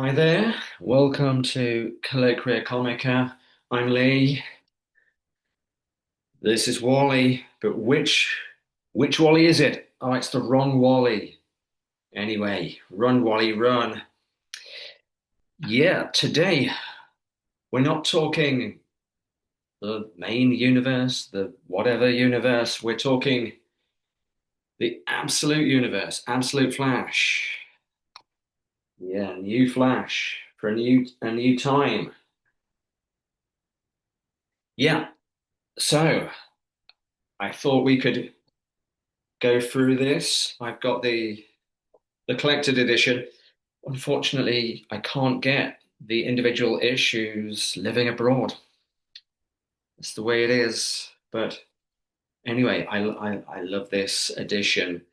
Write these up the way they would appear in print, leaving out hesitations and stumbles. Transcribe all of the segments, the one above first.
Hi there, welcome to Colloquia Comica. I'm Leigh. This is Wally, but which Wally is it? Oh, it's the wrong Wally. Anyway, run Wally, run. Yeah, today we're not talking the main universe, the whatever universe. We're talking the absolute universe, absolute Flash. Yeah, new Flash for a new time. Yeah, so I thought we could go through this. I've got the collected edition. Unfortunately, I can't get the individual issues living abroad. It's the way it is. But anyway, I love this edition.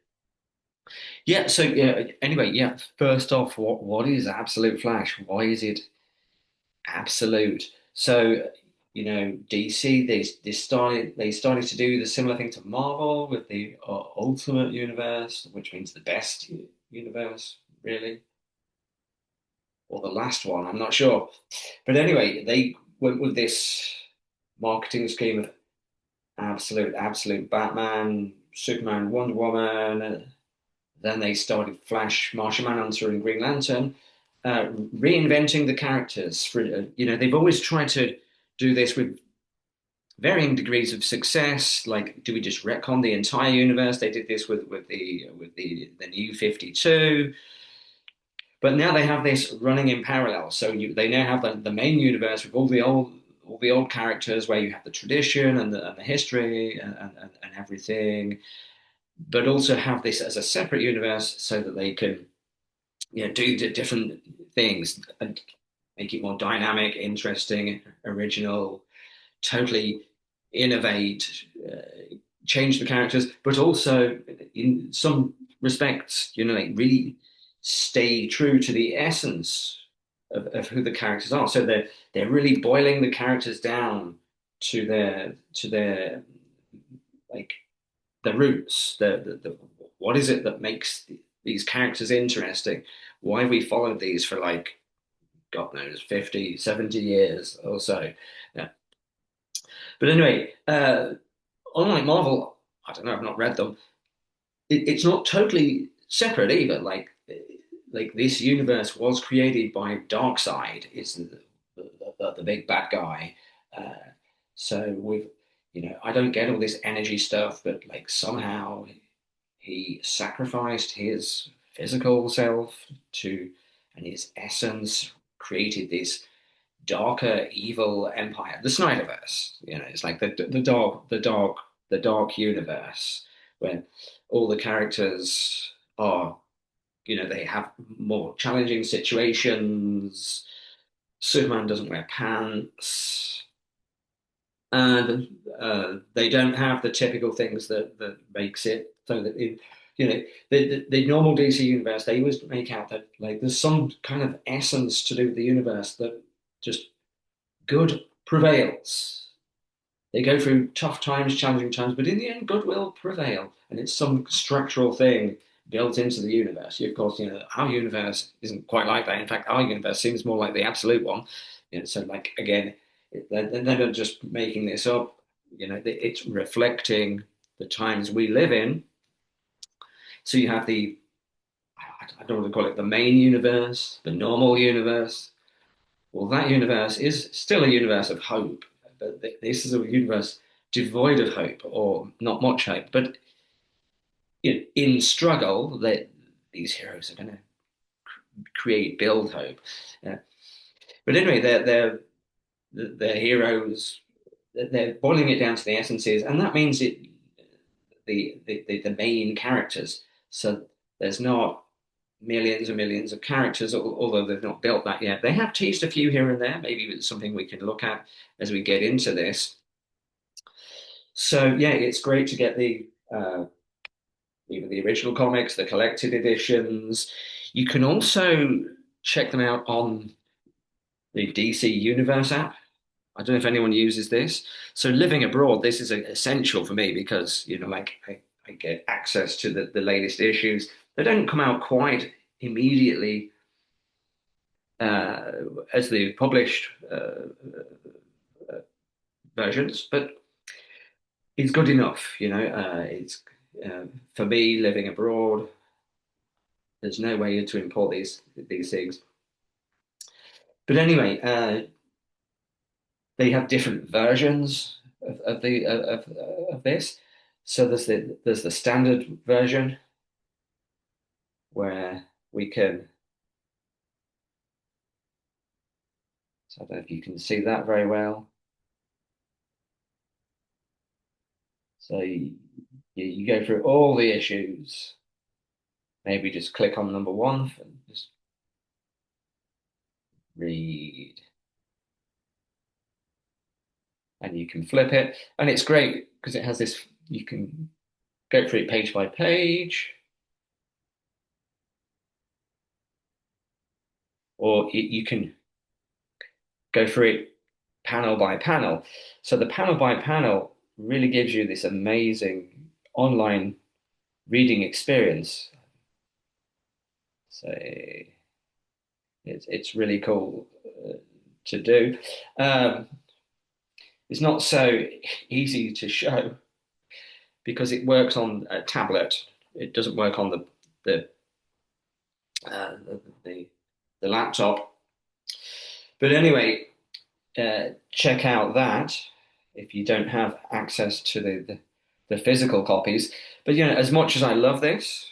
Yeah, so yeah, anyway, yeah, first off, what is Absolute Flash? Why is it absolute? So, DC they started to do the similar thing to Marvel with the Ultimate Universe, which means the best universe, really, or the last one, I'm not sure. But anyway, they went with this marketing scheme of absolute Batman, Superman, Wonder Woman. Then they started Flash, Martian Manhunter, and Green Lantern, reinventing the characters. They've always tried to do this with varying degrees of success. Like, do we just retcon the entire universe? They did this with the new 52. But now they have this running in parallel. So they now have the main universe with all the old characters where you have the tradition and the history and everything, but also have this as a separate universe so that they can do different things and make it more dynamic, interesting, original, totally innovate, change the characters, but also in some respects, like really stay true to the essence of who the characters are. So they're really boiling the characters down to their like the roots. The what is it that makes these characters interesting? Why have we followed these for like God knows 50, 70 years or so? Yeah. But anyway, unlike Marvel, I don't know, I've not read them. It's not totally separate either. Like this universe was created by Darkseid, is the big bad guy. Uh, so with I don't get all this energy stuff, but like somehow he sacrificed his physical self to, and his essence created this darker, evil empire, the Snyderverse. It's like the dark universe where all the characters are, they have more challenging situations. Superman doesn't wear pants, and they don't have the typical things that makes it so that the normal DC universe, they always make out that like there's some kind of essence to do with the universe that just good prevails. They go through tough times, challenging times, but in the end, good will prevail. And it's some structural thing built into the universe. Of course, our universe isn't quite like that. In fact, our universe seems more like the absolute one. So, like, again, they're not just making this up. It's reflecting the times we live in. So you have I don't want to call it the main universe, the normal universe. Well, that universe is still a universe of hope, but this is a universe devoid of hope or not much hope. But in struggle, that these heroes are going to build hope. Uh, but anyway, they're heroes. They're boiling it down to the essences, and that means the main characters. So there's not millions and millions of characters, although they've not built that yet. They have teased a few here and there. Maybe it's something we can look at as we get into this. So yeah, it's great to get even the original comics, the collected editions. You can also check them out on the DC Universe app. I don't know if anyone uses this. So living abroad, this is essential for me because like I get access to the latest issues. They don't come out quite immediately uh, as the published versions, but it's good enough. It's for me living abroad. There's no way to import these things. But anyway, they have different versions of this. So there's the standard version where we can. So I don't know if you can see that very well. So you go through all the issues. Maybe just click on number one and just read, and you can flip it, and it's great because it has this. You can go through it page by page, or you can go through it panel by panel. So the panel by panel really gives you this amazing online reading experience. So it's really cool to do. Um, it's not so easy to show because it works on a tablet. It doesn't work on the uh, the, the laptop. But anyway, check out that if you don't have access to the physical copies. But as much as I love this,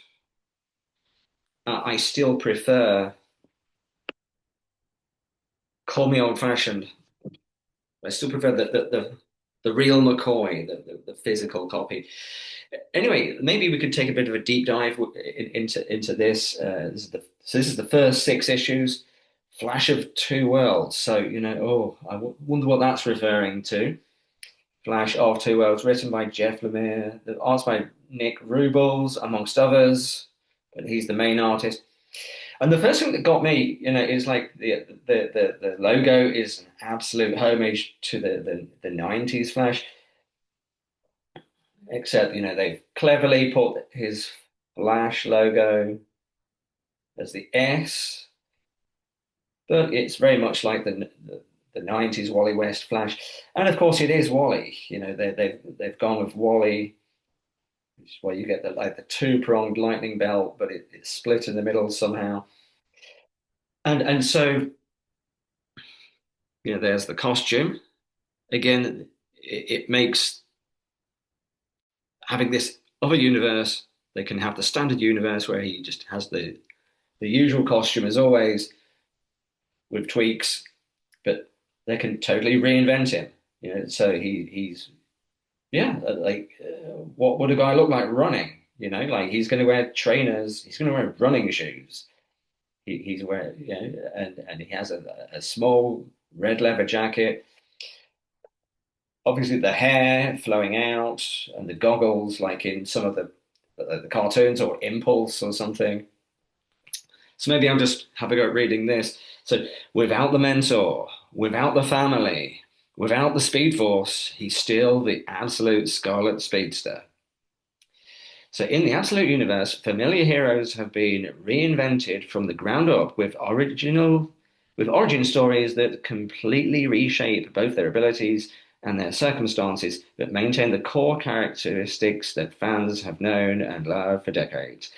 I still prefer, call me old-fashioned, I still prefer the real McCoy, the physical copy. Anyway, maybe we could take a bit of a deep dive into this. This is the first six issues, Flash of Two Worlds. So, I wonder what that's referring to. Flash of Two Worlds, written by Jeff Lemire, the art's by Nick Rubles, amongst others, but he's the main artist. And the first thing that got me, is like the logo is an absolute homage to the 90s Flash, except, they've cleverly put his Flash logo as the S, but it's very much like the 90s Wally West Flash. And of course, it is Wally. They've gone with Wally, which is where you get the two-pronged lightning belt, but it's split in the middle somehow. And so, there's the costume. Again, it makes having this other universe, they can have the standard universe where he just has the usual costume as always with tweaks, but they can totally reinvent him. So he's yeah, what would a guy look like running? Like he's going to wear trainers, he's going to wear running shoes. He's wearing, and he has a small red leather jacket. Obviously, the hair flowing out and the goggles, like in some of the cartoons or Impulse or something. So maybe I'll just have a go at reading this. So, without the mentor, without the family, without the Speed Force, he's still the absolute Scarlet Speedster. So, in the Absolute Universe, familiar heroes have been reinvented from the ground up with origin stories that completely reshape both their abilities and their circumstances, but maintain the core characteristics that fans have known and loved for decades.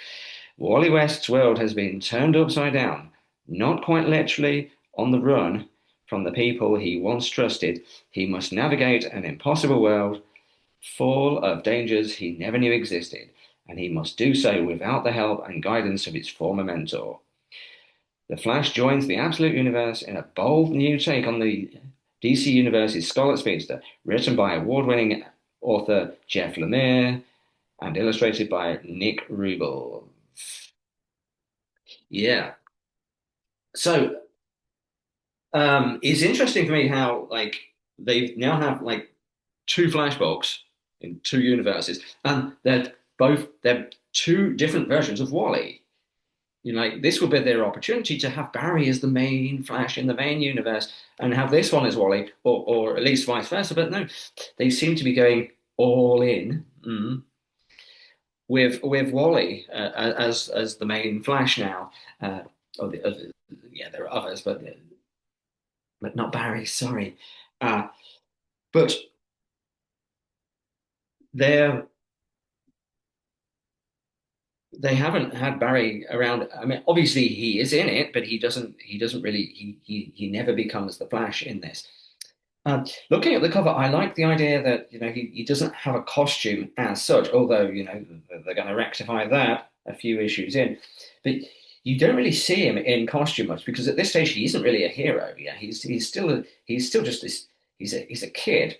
Wally West's world has been turned upside down, not quite literally on the run from the people he once trusted. He must navigate an impossible world full of dangers he never knew existed, and he must do so without the help and guidance of his former mentor. The Flash joins the Absolute Universe in a bold new take on the DC Universe's Scarlet Speedster, written by award-winning author Jeff Lemire and illustrated by Nick Rubel. Yeah. So it's interesting for me how they now have two flashbulbs in two universes, and they're two different versions of Wally. This would be their opportunity to have Barry as the main Flash in the main universe and have this one as Wally, or at least vice versa. But no, they seem to be going all in with Wally as the main Flash now. yeah, there are others, but not Barry. Sorry, but they're they haven't had Barry around. I mean, obviously he is in it, but he doesn't really he never becomes the Flash in this. Looking at the cover, I like the idea that he doesn't have a costume as such, although they're going to rectify that a few issues in. But you don't really see him in costume much because at this stage he isn't really a hero. Yeah, he's still just this. He's a kid.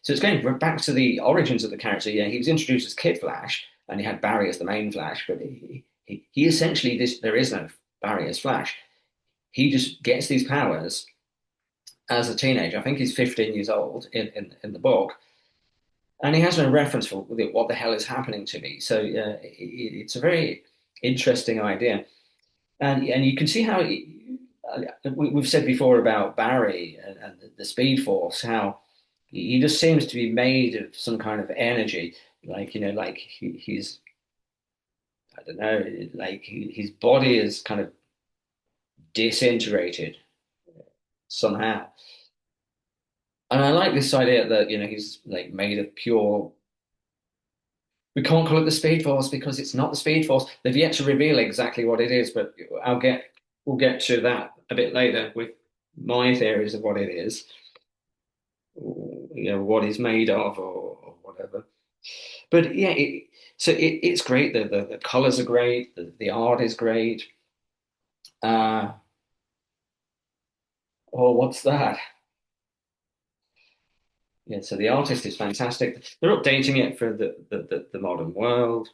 So it's going back to the origins of the character. Yeah, he was introduced as Kid Flash, and he had Barry as the main Flash, but he essentially this there is no Barry as Flash. He just gets these powers as a teenager. I think he's 15 years old in the book, and he has no reference for what the hell is happening to me. So it's a very interesting idea, and you can see how we've said before about Barry and the Speed Force, how he just seems to be made of some kind of energy, like like he's I don't know, like his body is kind of disintegrated somehow. And I like this idea that he's like made of pure. We can't call it the Speed Force because it's not the Speed Force. They've yet to reveal exactly what it is, but we'll get to that a bit later with my theories of what it is, or, what he's made of, or whatever. But yeah, it's great. The colors are great. The art is great. Uh, oh, what's that? Yeah, so the artist is fantastic. They're updating it for the modern world,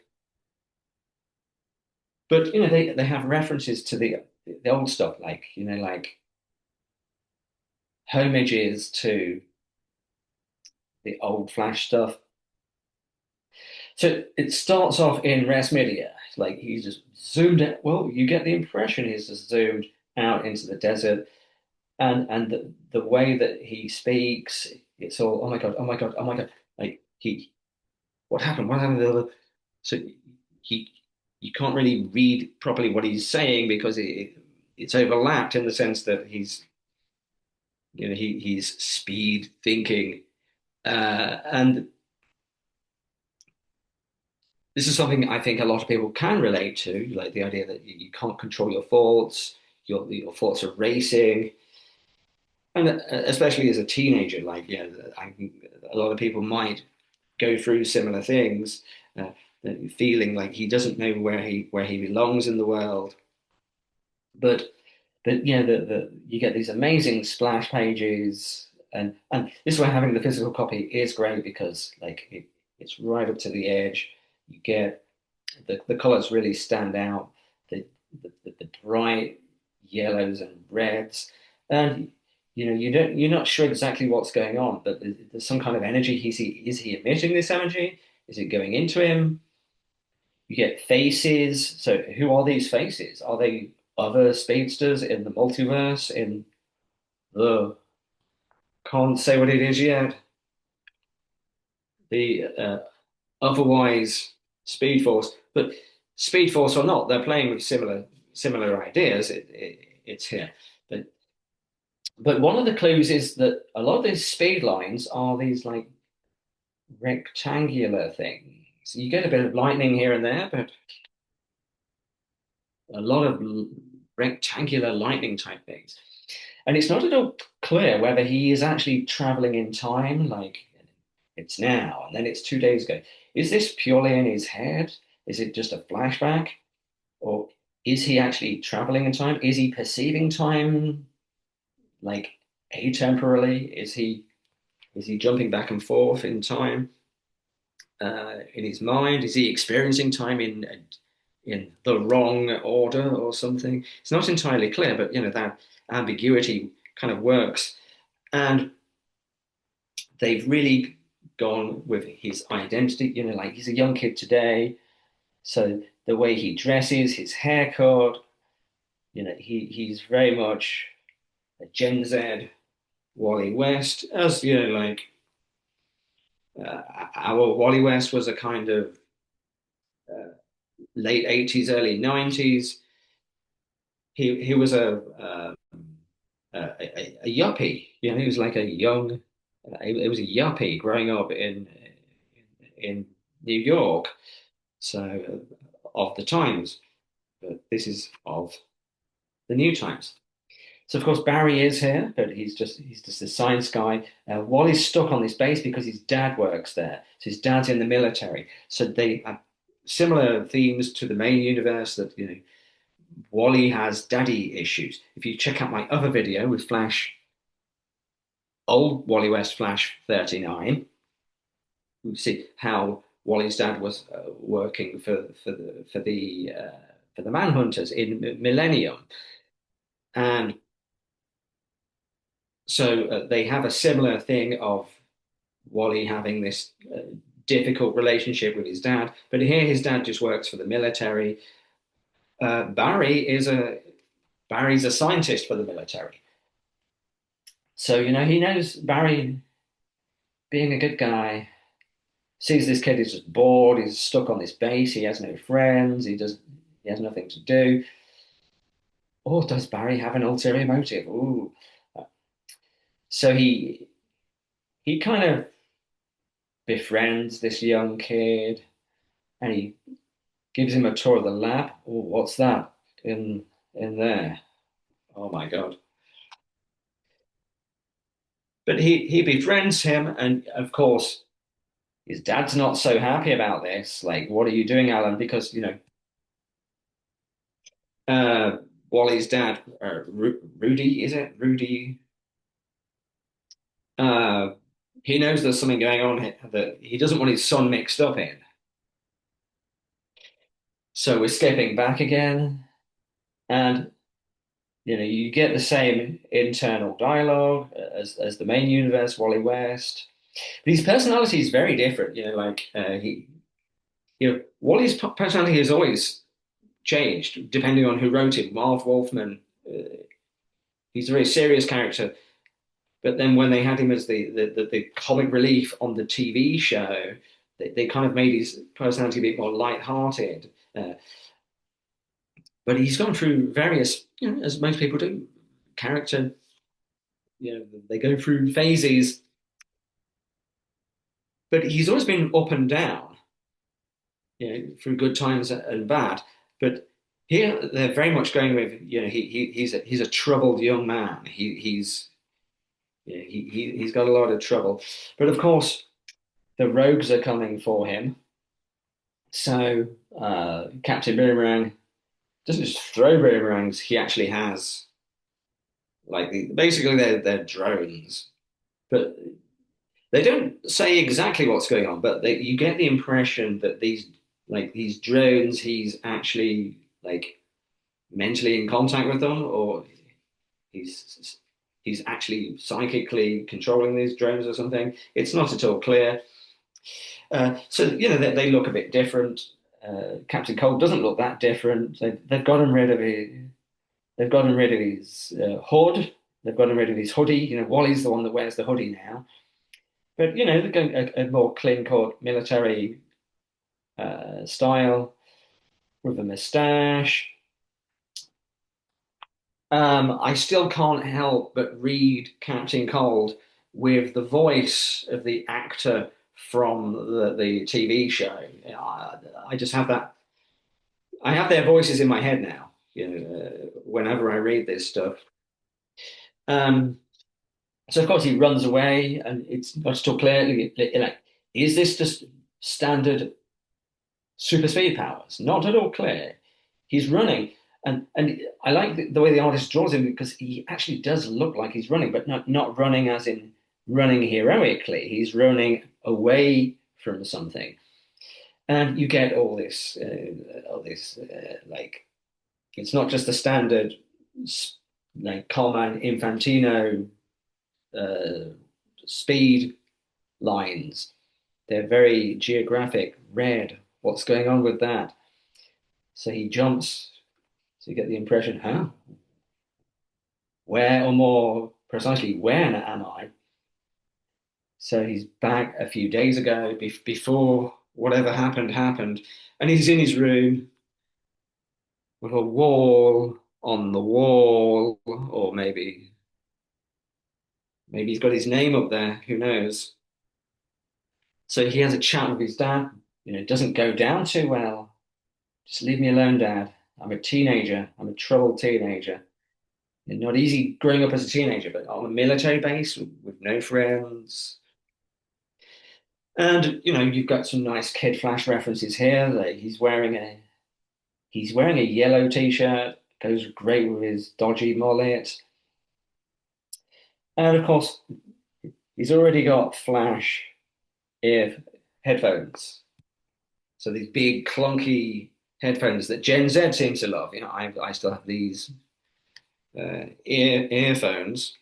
but they have references to the old stuff, like like homages to the old Flash stuff. So it starts off in res media, like he's just zoomed out. Well, you get the impression he's just zoomed out into the desert, and the way that he speaks, it's all, oh my God, oh my God, oh my God. Like what happened? What happened? So he, you can't really read properly what he's saying because it's overlapped in the sense that he's speed thinking, and this is something I think a lot of people can relate to, like the idea that you can't control your thoughts, your thoughts are racing, and especially as a teenager, like a lot of people might go through similar things, uh, feeling like he doesn't know where he belongs in the world. But the you get these amazing splash pages, and this is where having the physical copy is great because like it's right up to the edge. You get the colors really stand out. The the bright yellows and reds, and you're not sure exactly what's going on, but there's some kind of energy. Is he emitting this energy? Is it going into him? You get faces. So who are these faces? Are they other speedsters in the multiverse? In the Can't say what it is yet. The otherwise Speed Force, but Speed Force or not, they're playing with similar ideas. It's here, but one of the clues is that a lot of these speed lines are these like rectangular things. You get a bit of lightning here and there, but a lot of rectangular lightning type things. And it's not at all clear whether he is actually traveling in time, like it's now and then it's 2 days ago. Is this purely in his head? Is it just a flashback? Or is he actually traveling in time? Is he perceiving time like atemporally? Is he jumping back and forth in time in his mind? Is he experiencing time in the wrong order or something? It's not entirely clear, but that ambiguity kind of works. And they've really gone with his identity. Like he's a young kid today, so the way he dresses, his haircut, he's very much a Gen Z Wally West, as like our Wally West was a kind of late 80s, early 90s. he was a yuppie. You know, he was like a young. He was a yuppie growing up in New York. So of the Times, but this is of the New Times. So of course Barry is here, but he's just a science guy. Wally's stuck on this base because his dad works there. So his dad's in the military. So they have similar themes to the main universe that Wally has daddy issues. If you check out my other video with Flash, old Wally West Flash 39, you see how Wally's dad was working for the Manhunters in Millennium, and so they have a similar thing of Wally having this difficult relationship with his dad, but here his dad just works for the military. Barry's a scientist for the military, so he knows Barry being a good guy. Sees this kid is just bored. He's stuck on this base. He has no friends. He has nothing to do. Or does Barry have an ulterior motive? Ooh. So he kind of befriends this young kid, and he gives him a tour of the lab. Oh, what's that in there? Oh my God. But he befriends him, and of course his dad's not so happy about this. Like, what are you doing, Alan? Because uh, Wally's dad, Rudy, is it Rudy? Uh, he knows there's something going on here that he doesn't want his son mixed up in. So we're skipping back again, and you get the same internal dialogue as the main universe, Wally West. But his personality is very different. Like Wally's personality has always changed depending on who wrote it. Marv Wolfman, he's a very serious character. But then when they had him as the comic relief on the TV show, they kind of made his personality a bit more light-hearted. But he's gone through various, as most people do, character. They go through phases, but he's always been up and down, through good times and bad. But here they're very much going with, he's a troubled young man. He's got a lot of trouble. But of course, the rogues are coming for him. So Captain Boomerang doesn't just throw boomerangs; he actually has like basically they're drones, but they don't say exactly what's going on. But you get the impression that these drones, he's actually like mentally in contact with them, or he's he's actually psychically controlling these drones or something. It's not at all clear. So they look a bit different. Captain Cold doesn't look that different. They've gotten rid of his hood. They've gotten rid of his hoodie. Wally's the one that wears the hoodie now. But they're going a more clean cut military style with a moustache. I still can't help but read Captain Cold with the voice of the actor from the TV show. I just have that. I have their voices in my head now. Whenever I read this stuff. Um, so of course he runs away, and it's not still clear. Like, is this just standard super speed powers? Not at all clear. He's running, and I like the way the artist draws him because he actually does look like he's running, but not running as in running heroically. He's running away from something, and you get all this like it's not just the standard like Carmine Infantino uh, speed lines. They're very geographic, red. What's going on with that? So he jumps. So you get the impression, huh? Where, or more precisely, when am I? So he's back a few days ago, before whatever happened happened, and he's in his room with a wall. on the wall, or maybe he's got his name up there. Who knows? So he has a chat with his dad. It doesn't go down too well. Just leave me alone, Dad. I'm a teenager. I'm a troubled teenager. And not easy growing up as a teenager, but on a military base with no friends. And you've got some nice Kid Flash references here. Like he's wearing a yellow t-shirt, goes great with his dodgy mullet. And of course, he's already got Flash ear headphones. So these big clunky headphones that Gen Z seems to love. I still have these earphones,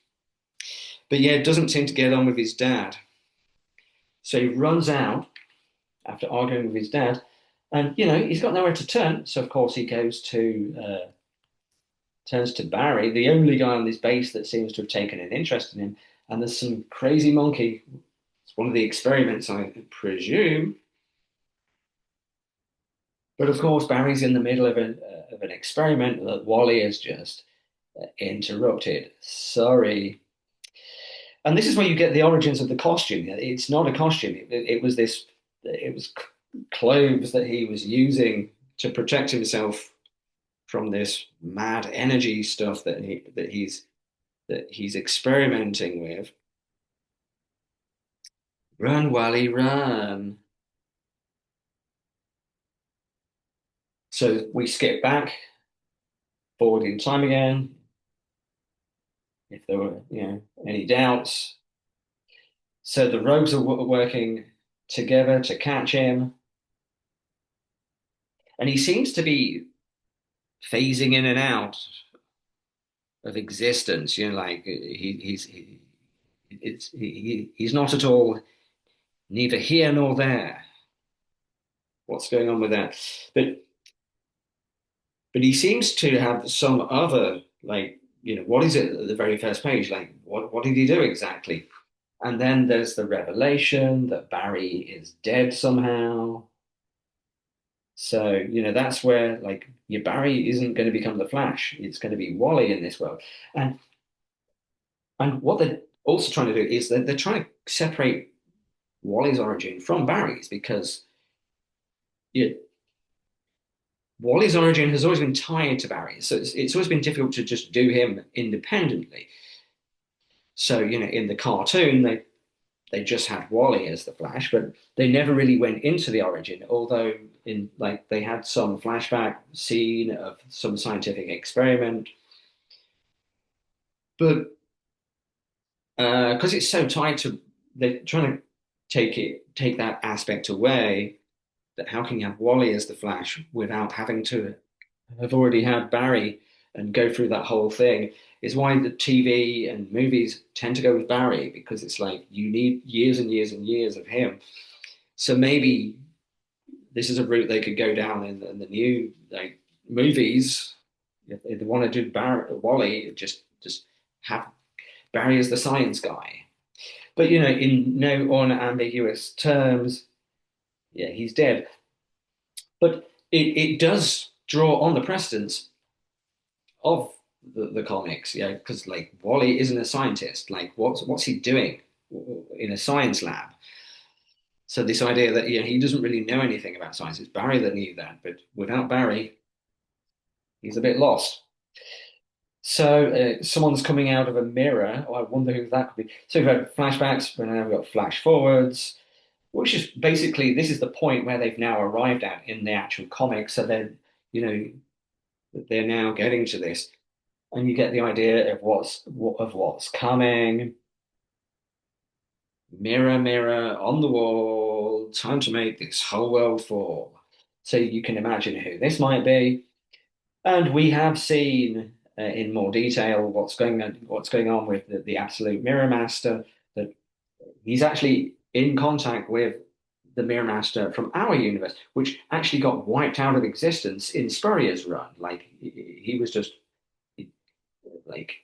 but yeah, it doesn't seem to get on with his dad. So he runs out after arguing with his dad, and he's got nowhere to turn. So of course he turns to Barry, the only guy on this base that seems to have taken an interest in him. And there's some crazy monkey. It's one of the experiments, I presume. But of course, Barry's in the middle of an experiment that Wally has just interrupted. Sorry. And this is where you get the origins of the costume. It's not a costume. It was this. It was clothes that he was using to protect himself from this mad energy stuff that he's experimenting with. Run, Wally, run. So we skip back forward in time again. If there were, any doubts. So the rogues are working together to catch him, and he seems to be phasing in and out of existence. Like he's not at all neither here nor there. What's going on with that? But but he seems to have some other, like, what is it at the very first page? Like, what did he do exactly? And then there's the revelation that Barry is dead somehow. So, that's where, like, your Barry isn't going to become the Flash. It's going to be Wally in this world. And what they're also trying to do is that they're trying to separate Wally's origin from Barry's, because you, Wally's origin has always been tied to Barry's. So it's always been difficult to just do him independently. So, in the cartoon, they just had Wally as the Flash, but they never really went into the origin, although in like they had some flashback scene of some scientific experiment. But because it's so tied to, they're trying to take that aspect away, that how can you have Wally as the Flash without having to have already had Barry and go through that whole thing, is why the TV and movies tend to go with Barry, because it's like you need years and years and years of him. So maybe this is a route they could go down in the new, like, movies. If they want to do Wally, just have Barry as the science guy. But in no unambiguous terms, yeah, he's dead. But it does draw on the precedence of the comics, yeah, because like Wally isn't a scientist. Like, what's he doing in a science lab? So this idea that he doesn't really know anything about science. It's Barry that knew that, but without Barry, he's a bit lost. So someone's coming out of a mirror. Oh, I wonder who that could be. So we've had flashbacks, but now we've got flash forwards, which is basically, this is the point where they've now arrived at in the actual comics. So you know, they're now getting to this, and you get the idea of what's coming. Mirror, mirror on the wall, time to make this whole world fall. So you can imagine who this might be. And we have seen in more detail what's going on with the Absolute Mirror Master. That he's actually in contact with the Mirror Master from our universe, which actually got wiped out of existence in Spurrier's run. Like he was just like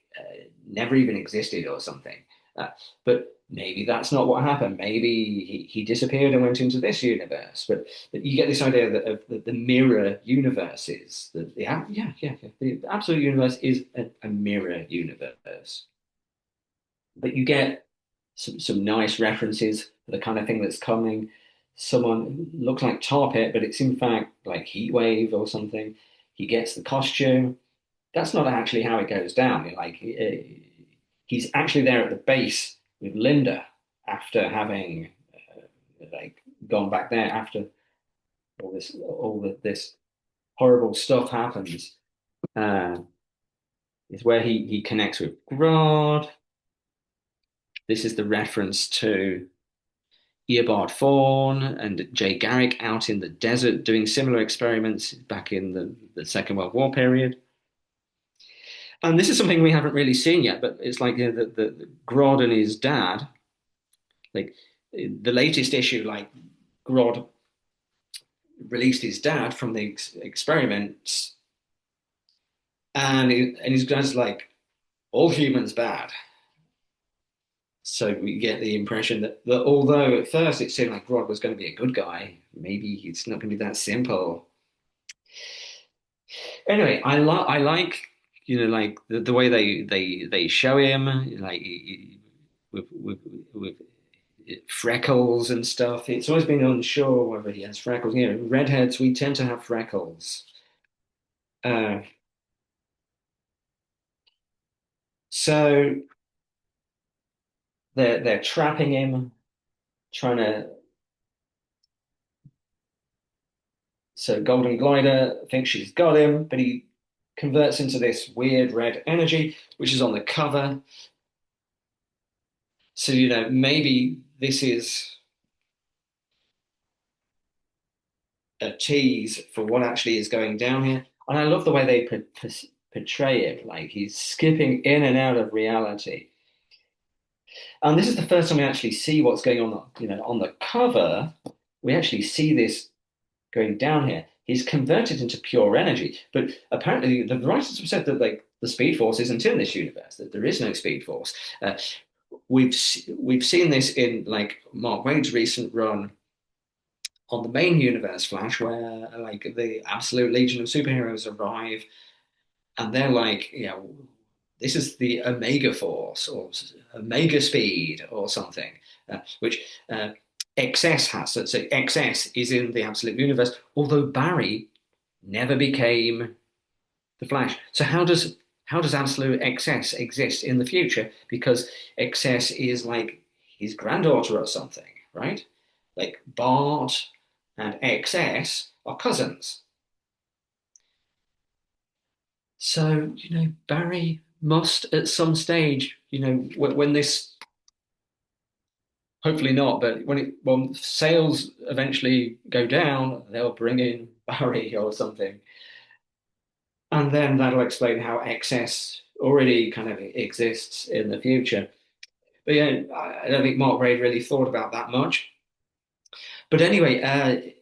never even existed or something. Uh, but maybe that's not what happened. Maybe he disappeared and went into this universe. But you get this idea that of the mirror universes. The absolute universe is a mirror universe. But you get some nice references for the kind of thing that's coming. Someone looks like Tar Pit, but it's in fact like Heat Wave or something. He gets the costume. That's not actually how it goes down. He's actually there at the base with Linda after having like gone back there after this horrible stuff happens. Uh, is where he connects with Grodd. This is the reference to Eobard Thawne and Jay Garrick out in the desert doing similar experiments back in the Second World War period. And this is something we haven't really seen yet, but it's like the Grodd and his dad, like the latest issue, like Grodd released his dad from the experiments, and his dad's like, all humans bad. So we get the impression that although at first it seemed like Grodd was going to be a good guy, maybe it's not going to be that simple. Anyway, I like like the way they show him like with freckles and stuff. It's always been unsure whether he has freckles. Redheads, we tend to have freckles. Uh, so they're trapping him, trying to. So Golden Glider thinks she's got him, but he converts into this weird red energy, which is on the cover. So maybe this is a tease for what actually is going down here. And I love the way they portray it, like he's skipping in and out of reality. And this is the first time we actually see what's going on, on the cover. We actually see this going down here. He's converted into pure energy, but apparently the writers have said that like the Speed Force isn't in this universe. That there is no Speed Force. We've seen this in like Mark Waid's recent run on the main universe Flash, where like the Absolute Legion of Superheroes arrive, and they're like, this is the Omega Force or Omega Speed or something, which XS has. So XS is in the Absolute Universe, although Barry never became the Flash. So how does Absolute XS exist in the future? Because XS is like his granddaughter or something, right? Like Bart and XS are cousins. So, Barry must at some stage, when this, hopefully not, but when sales eventually go down, they'll bring in Barry or something. And then that'll explain how XS already kind of exists in the future. But yeah, I don't think Mark Waid really thought about that much. But anyway,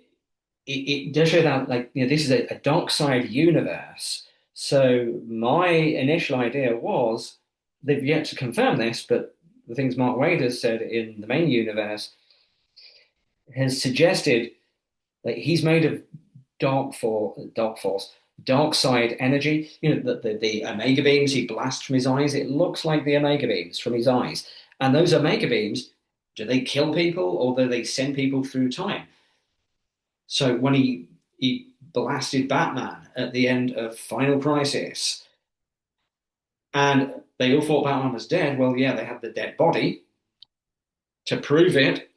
it does show that like this is a dark side universe. So my initial idea was they've yet to confirm this, but the things Mark Waid has said in the main universe has suggested that he's made of dark force, dark side energy. The omega beams he blasts from his eyes. It looks like the omega beams from his eyes, and those omega beams, do they kill people or do they send people through time? So when he blasted Batman at the end of Final Crisis, and they all thought Batman was dead. Well, yeah, they had the dead body to prove it.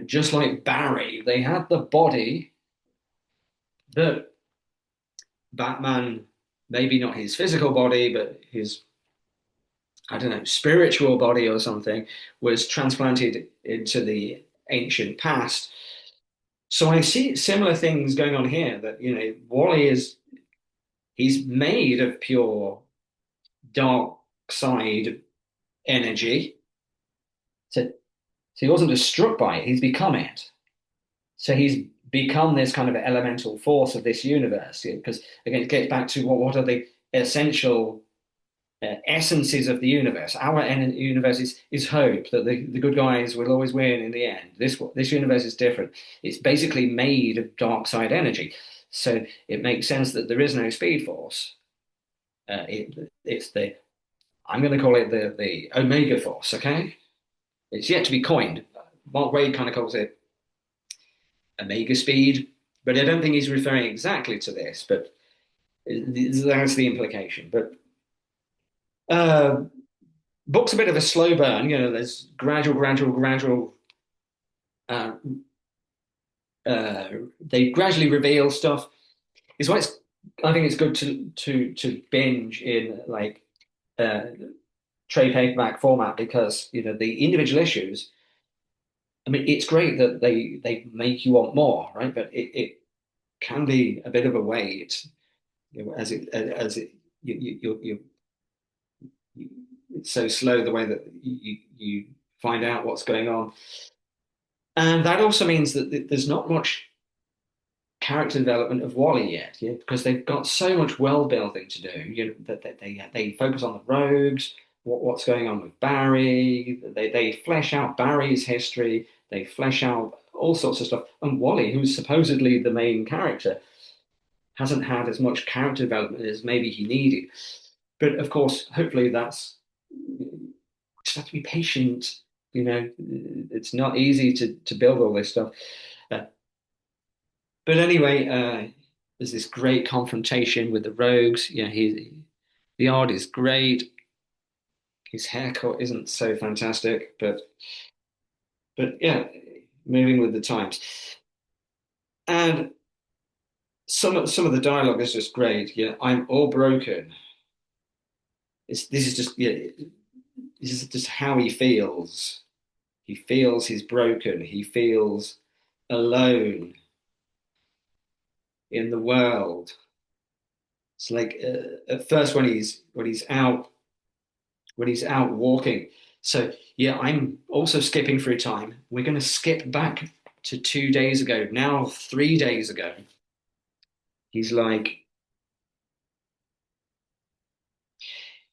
Just like Barry, they had the body that Batman, maybe not his physical body, but his, I don't know, spiritual body or something, was transplanted into the ancient past. So I see similar things going on here that, Wally he's made of pure dark side energy. So, so he wasn't just struck by it, he's become it. So he's become this kind of elemental force of this universe. Because again, it gets back to what are the essential essences of the universe. Our universe is hope that the good guys will always win in the end. This universe is different. It's basically made of dark side energy, so it makes sense that there is no speed force. It's the I'm going to call it the Omega Force. Okay, it's yet to be coined. Mark Wade kind of calls it Omega Speed, but I don't think he's referring exactly to this. But that's the implication. But uh, book's a bit of a slow burn. There's gradual. Uh, they gradually reveal stuff. It's why I think it's good to binge in like uh, trade paperback format because the individual issues. I mean, it's great that they make you want more, right? But it can be a bit of a wait, as it you it's so slow the way that you find out what's going on. And that also means that there's not much character development of Wally yet, because they've got so much world building to do. That they focus on the rogues, what's going on with Barry. They flesh out Barry's history. They flesh out all sorts of stuff. And Wally, who's supposedly the main character, hasn't had as much character development as maybe he needed. But of course, hopefully that's just have to be patient. It's not easy to build all this stuff. Uh, but anyway, there's this great confrontation with the rogues. The art is great. His haircut isn't so fantastic, but yeah, moving with the times. And some of the dialogue is just great. I'm all broken. This is just this is just how he feels. He feels he's broken. He feels alone in the world. It's like at first when he's out walking. So yeah, I'm also skipping through time. We're going to skip back to 2 days ago. Now 3 days ago, he's like,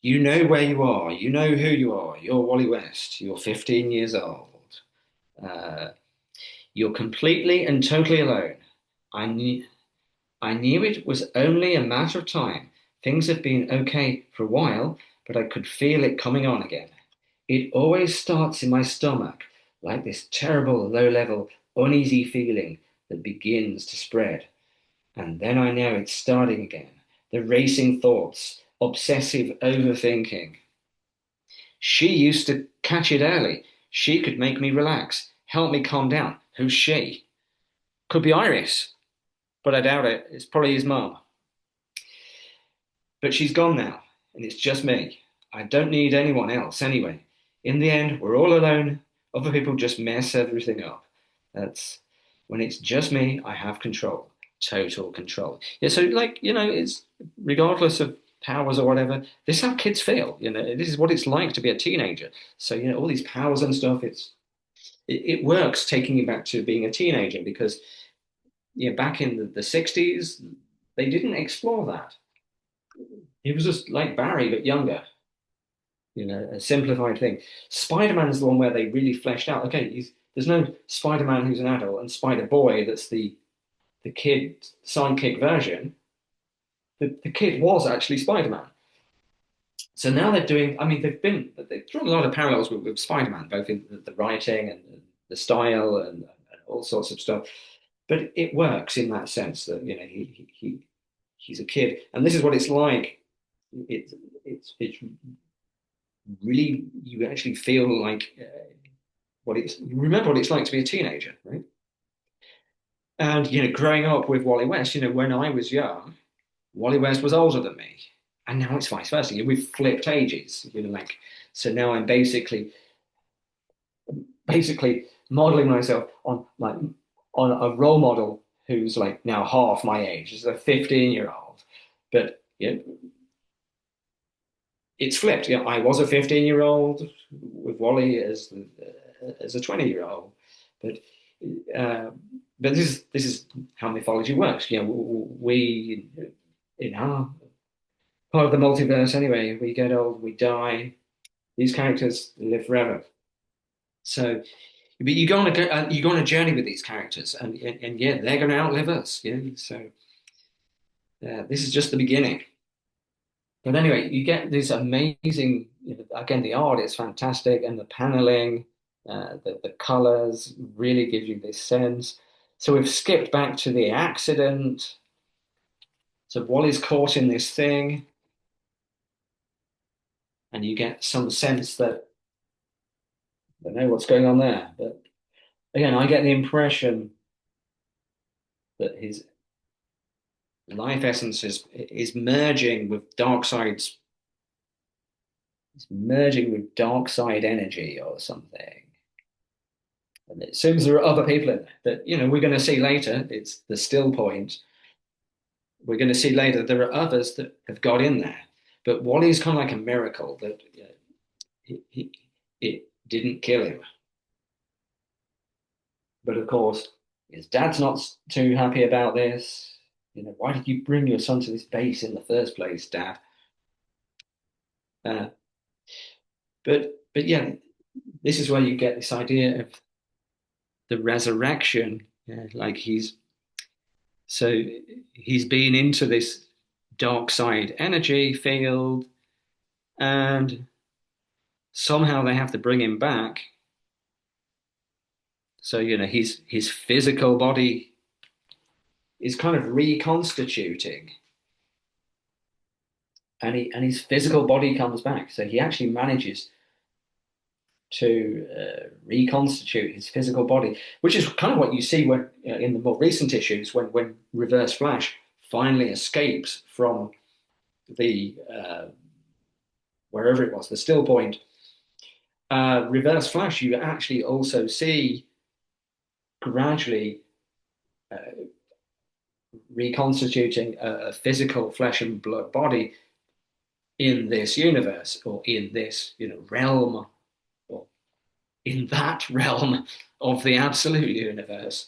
you know where you are. You know who you are. You're Wally West. You're 15 years old. Uh, you're completely and totally alone. I knew I knew it was only a matter of time. Things have been okay for a while, but I could feel it coming on again. It always starts in my stomach, like this terrible, low-level, uneasy feeling that begins to spread. And then I know it's starting again. The racing thoughts, obsessive overthinking. She used to catch it early. She could make me relax, help me calm down. Who's she? Could be Iris, but I doubt it. It's probably his mum. But she's gone now, and it's just me. I don't need anyone else anyway. In the end, we're all alone. Other people just mess everything up. That's when it's just me, I have control, total control. Yeah, so like, it's regardless of powers or whatever, this is how kids feel. This is what it's like to be a teenager. So, all these powers and stuff, it works taking you back to being a teenager because back in the 60s, they didn't explore that. He was just like Barry, but younger, a simplified thing. Spider-Man is the one where they really fleshed out. Okay, there's no Spider-Man who's an adult and Spider-Boy that's the kid sidekick version. The kid was actually Spider-Man. So now they're doing, I mean, they've drawn a lot of parallels with Spider-Man, both in the writing and the style and all sorts of stuff. But it works in that sense that, he's a kid. And this is what it's like. It's really you actually feel like you remember what it's like to be a teenager, right? And growing up with Wally West, when I was young, Wally West was older than me, and now it's vice versa. We've flipped ages, like so now I'm basically modeling myself on a role model who's like now half my age, is a 15-year-old, but it's flipped. I was a 15-year-old with Wally as a 20-year-old, but uh, this is how mythology works. We in our part of the multiverse anyway. We get old, we die. These characters live forever. So, but you go on a journey with these characters, and yeah, they're going to outlive us. Yeah. So this is just the beginning. But anyway, you get this amazing. Again, the art is fantastic, and the paneling, the colors really give you this sense. So we've skipped back to the accident. So Wally's caught in this thing, and you get some sense that I don't know what's going on there. But again, I get the impression that his life essence is merging with dark side energy or something. And it seems there are other people in there that, we're going to see later. It's the still point. We're going to see later there are others that have got in there. But Wally's kind of like a miracle that it didn't kill him. But of course, his dad's not too happy about this. Why did you bring your son to this base in the first place, Dad? Uh, but yeah, this is where you get this idea of the resurrection. Yeah, like so he's been into this dark side energy field, and somehow they have to bring him back. So his physical body is kind of reconstituting, and his physical body comes back. So he actually manages to reconstitute his physical body, which is kind of what you see when in the more recent issues when Reverse Flash finally escapes from the wherever it was, the still point. Reverse Flash, you actually also see gradually reconstituting a physical flesh and blood body in this universe or in this realm or in that realm of the absolute universe.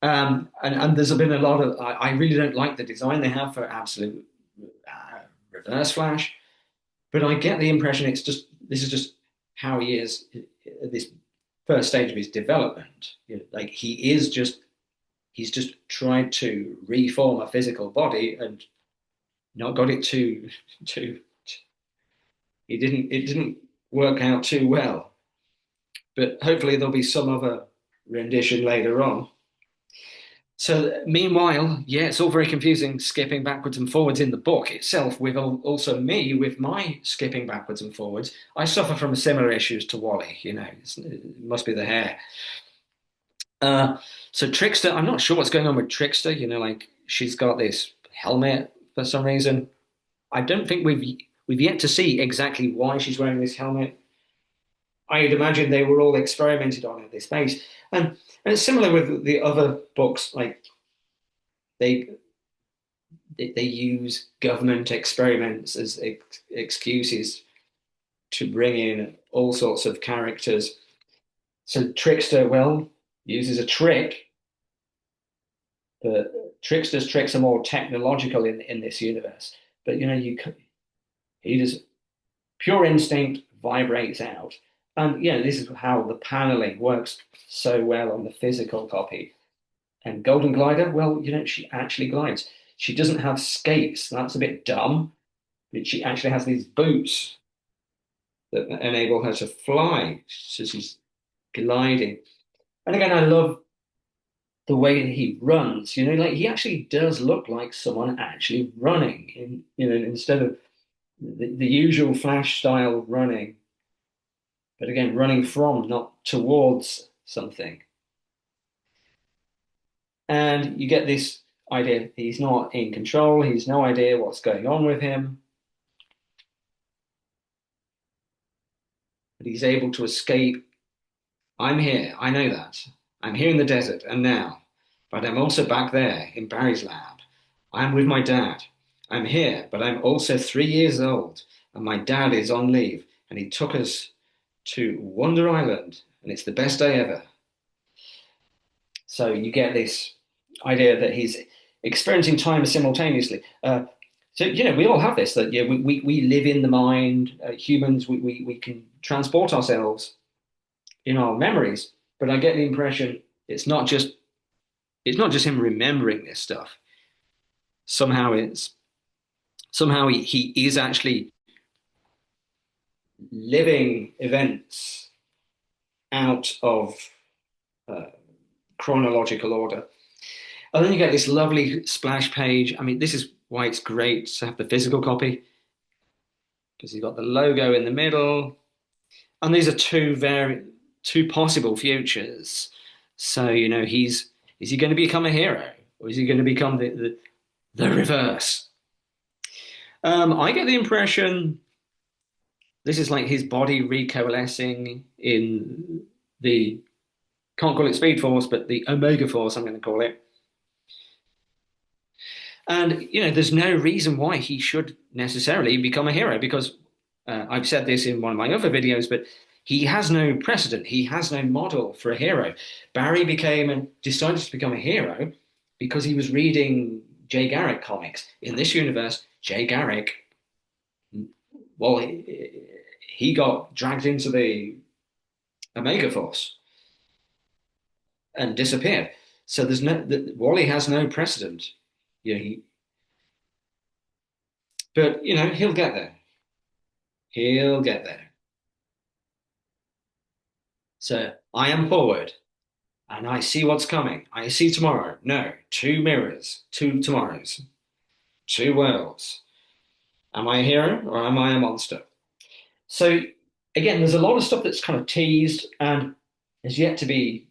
And there's been a lot of I really don't like the design they have for absolute Reverse Flash, but I get the impression this is just how he is at this first stage of his development. Like he's just tried to reform a physical body and not got it too it didn't work out too well. But hopefully there'll be some other rendition later on. So meanwhile, yeah, it's all very confusing, skipping backwards and forwards in the book itself. With also me with my skipping backwards and forwards, I suffer from similar issues to Wally. It must be the hair. Uh, so Trickster, I'm not sure what's going on with Trickster. Like she's got this helmet for some reason. I don't think we've yet to see exactly why she's wearing this helmet. I'd imagine they were all experimented on at this base, and it's similar with the other books. Like they they use government experiments as excuses to bring in all sorts of characters. So Trickster, well, uses a trick, but Trickster's tricks are more technological in this universe. But he just pure instinct vibrates out. And this is how the paneling works so well on the physical copy. And Golden Glider, well, she actually glides. She doesn't have skates. That's a bit dumb. But she actually has these boots that enable her to fly. So she's gliding. And again, I love the way that he runs. Like he actually does look like someone actually running instead of the usual Flash style running. But again, running from, not towards something. And you get this idea he's not in control, he's no idea what's going on with him, but he's able to escape. I'm here, I know that. I'm here in the desert, and now, but I'm also back there in Barry's lab. I'm with my dad. I'm here, but I'm also 3 years old, and my dad is on leave, and he took us to Wonder Island, and it's the best day ever. So you get this idea that he's experiencing time simultaneously. So, we all have this that we live in the mind. Humans, we can transport ourselves in our memories. But I get the impression it's not just him remembering this stuff. Somehow he is actually living events out of uh, chronological order. And then you get this lovely splash page. I mean, this is why it's great to have the physical copy because you've got the logo in the middle, and these are two possible futures. So, is he going to become a hero or is he going to become the reverse? I get the impression this is like his body recoalescing in the can't call it Speed Force, but the Omega Force, I'm going to call it. And there's no reason why he should necessarily become a hero because I've said this in one of my other videos, but he has no precedent. He has no model for a hero. Barry became and decided to become a hero because he was reading Jay Garrick comics. In this universe, Jay Garrick, well, he got dragged into the Omega Force and disappeared. So Wally has no precedent. Yeah, but he'll get there. He'll get there. So I am forward and I see what's coming. I see tomorrow. No, two mirrors, two tomorrows, two worlds. Am I a hero or am I a monster? So again, there's a lot of stuff that's kind of teased and has yet to be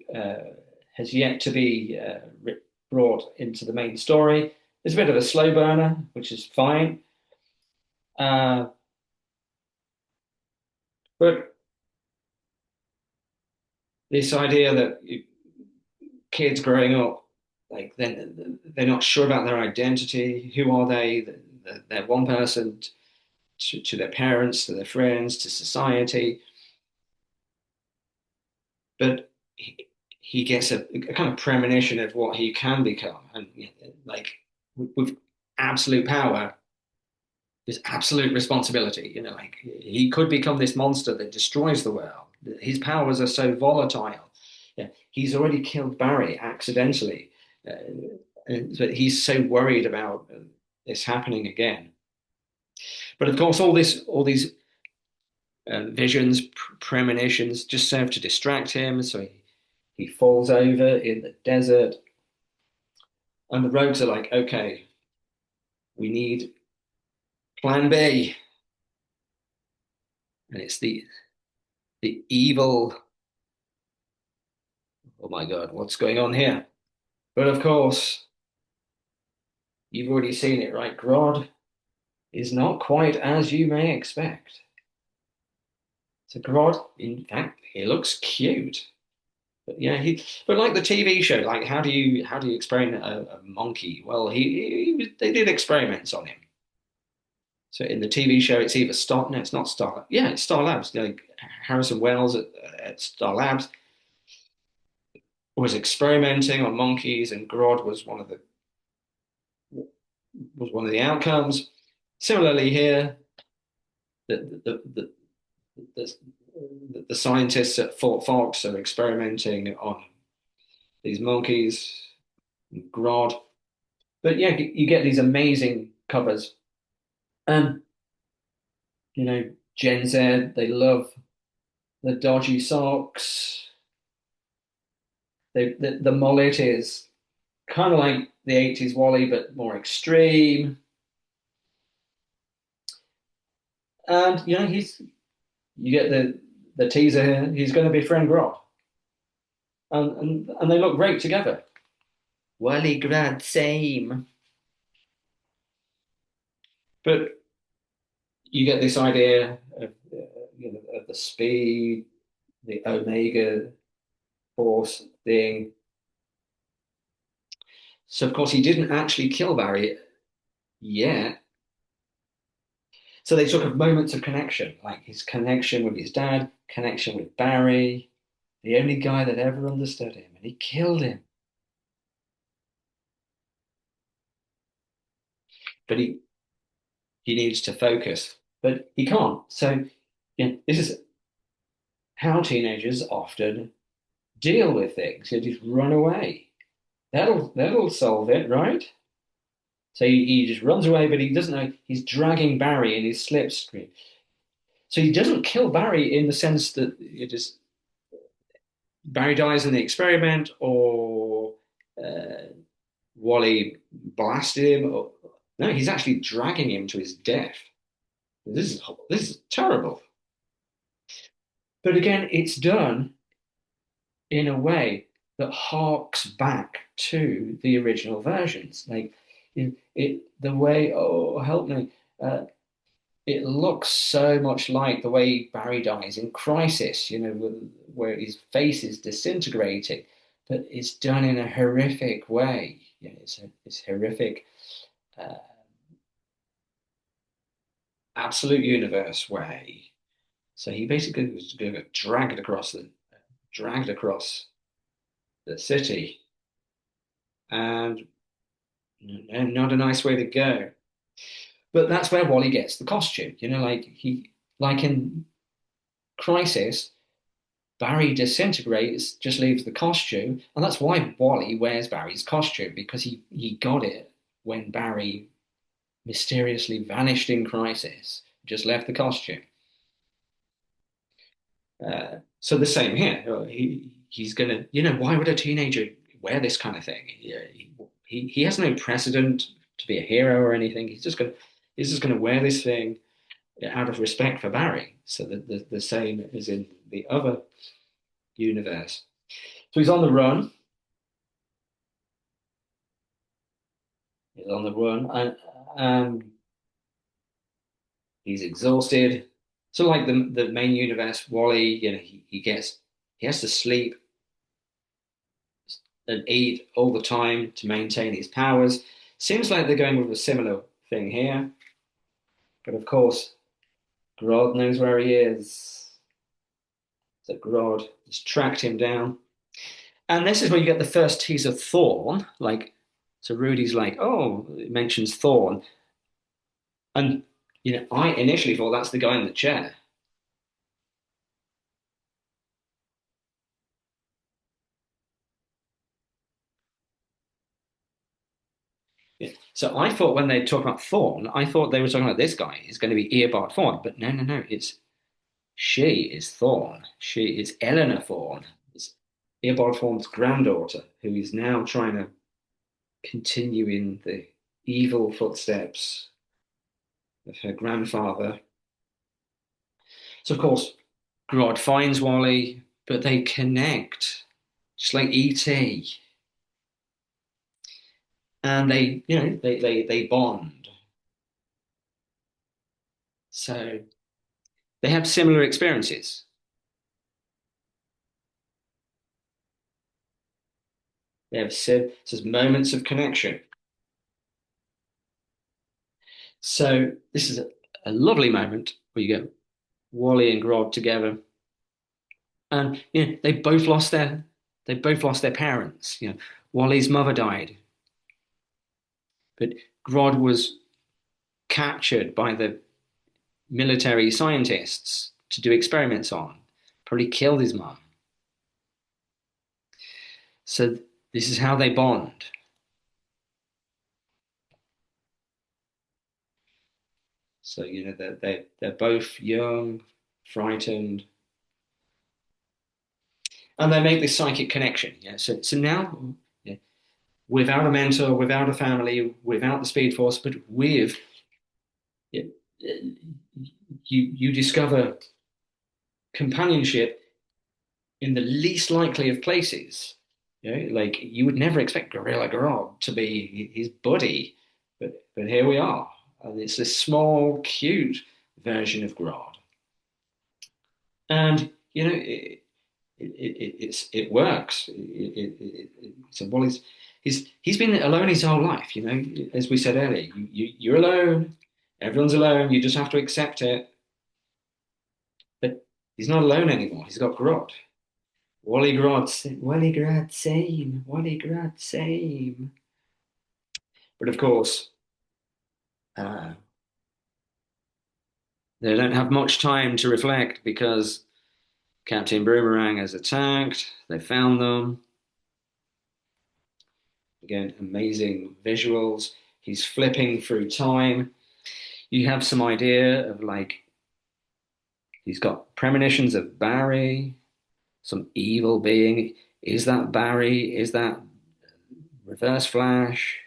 brought into the main story. There's a bit of a slow burner, which is fine. Uh, but this idea that kids growing up, like then they're not sure about their identity. Who are they? They're one person to their parents, to their friends, to society. But he gets a kind of premonition of what he can become, and like with absolute power, there's absolute responsibility. Like he could become this monster that destroys the world. His powers are so volatile. Yeah, he's already killed Barry accidentally, but he's so worried about this happening again. But of course, all these visions, premonitions, just serve to distract him. So he falls over in the desert, and the rogues are like, "Okay, we need Plan B," and it's the evil. Oh my God, what's going on here? But of course, you've already seen it, right? Grodd is not quite as you may expect. So Grodd, in fact, he looks cute. But yeah, but like the TV show, like how do you experiment a monkey? Well, they did experiments on him. So in the TV show, it's either Star, no, it's not Star, yeah, it's Star Labs. Like Harrison Wells at Star Labs was experimenting on monkeys, and Grodd was one of the outcomes. Similarly here, the the the, the scientists at Fort Fox are experimenting on these monkeys, Grodd. But yeah, you get these amazing covers. And, Gen Z, they love the dodgy socks. The mullet is kind of like the 80s Wally, but more extreme. And, you get the teaser here. He's going to befriend Grodd. And they look great together. Wally Grad, same. But you get this idea of the speed, the Omega Force thing. So of course he didn't actually kill Barry yet. So they took of moments of connection, like his connection with his dad, connection with Barry, the only guy that ever understood him, and he killed him. But he needs to focus, but he can't. So, this is how teenagers often deal with things. You just run away. That'll solve it, right? So he just runs away, but he doesn't know he's dragging Barry in his slipstream. So he doesn't kill Barry in the sense that it is Barry dies in the experiment, or uh, Wally blasted him. Or, no, he's actually dragging him to his death. This is terrible. But again, it's done in a way that harks back to the original versions. Like the way, oh, help me. It looks so much like the way Barry dies in Crisis, where his face is disintegrating, but it's done in a horrific way. It's horrific, uh, absolute universe way. So he basically was going to get dragged across the city, and not a nice way to go. But that's where Wally gets the costume. Like in Crisis, Barry disintegrates, just leaves the costume, and that's why Wally wears Barry's costume, because he got it when Barry mysteriously vanished in Crisis, just left the costume. So the same here. He's gonna, why would a teenager wear this kind of thing? He has no precedent to be a hero or anything. He's just gonna wear this thing out of respect for Barry. So the same as in the other universe. So he's on the run. He's on the run, and he's exhausted. So like the main universe, Wally, he has to sleep and eat all the time to maintain his powers. Seems like they're going with a similar thing here, but of course, Grodd knows where he is. So Grodd has tracked him down, and this is where you get the first tease of Thorn. Like, so Rudy's like, oh, it mentions Thorn, and I initially thought that's the guy in the chair. Yeah. So I thought when they talk about Thorn, I thought they were talking about this guy is going to be Eobard Thorn, but no, no, no. She is Thorn. She is Eleanor Thorn. It's Eobard Thorn's granddaughter, who is now trying to continue in the evil footsteps of her grandfather. So of course, Grodd finds Wally, but they connect, just like E.T. And they bond. So they have similar experiences. They have says moments of connection. So this is a lovely moment where you get Wally and Grodd together, and they both lost their parents. Wally's mother died, but Grodd was captured by the military scientists to do experiments on. Probably killed his mom. So this is how they bond. So they're both young, frightened, and they make this psychic connection. Yeah. So now, yeah, without a mentor, without a family, without the Speed Force, but with, yeah, you discover companionship in the least likely of places. Like you would never expect Gorilla Grodd to be his buddy, but here we are, and it's this small, cute version of Grodd, and it works. So he's been alone his whole life. As we said earlier, you're alone. Everyone's alone. You just have to accept it. But he's not alone anymore. He's got Grodd. Wally Grodd, same. Wally Grodd, same. But of course, uh, They don't have much time to reflect because Captain Boomerang has attacked. They found them. Again, amazing visuals. He's flipping through time. You have some idea of like he's got premonitions of Barry, some evil being. Is that Barry? Is that Reverse Flash?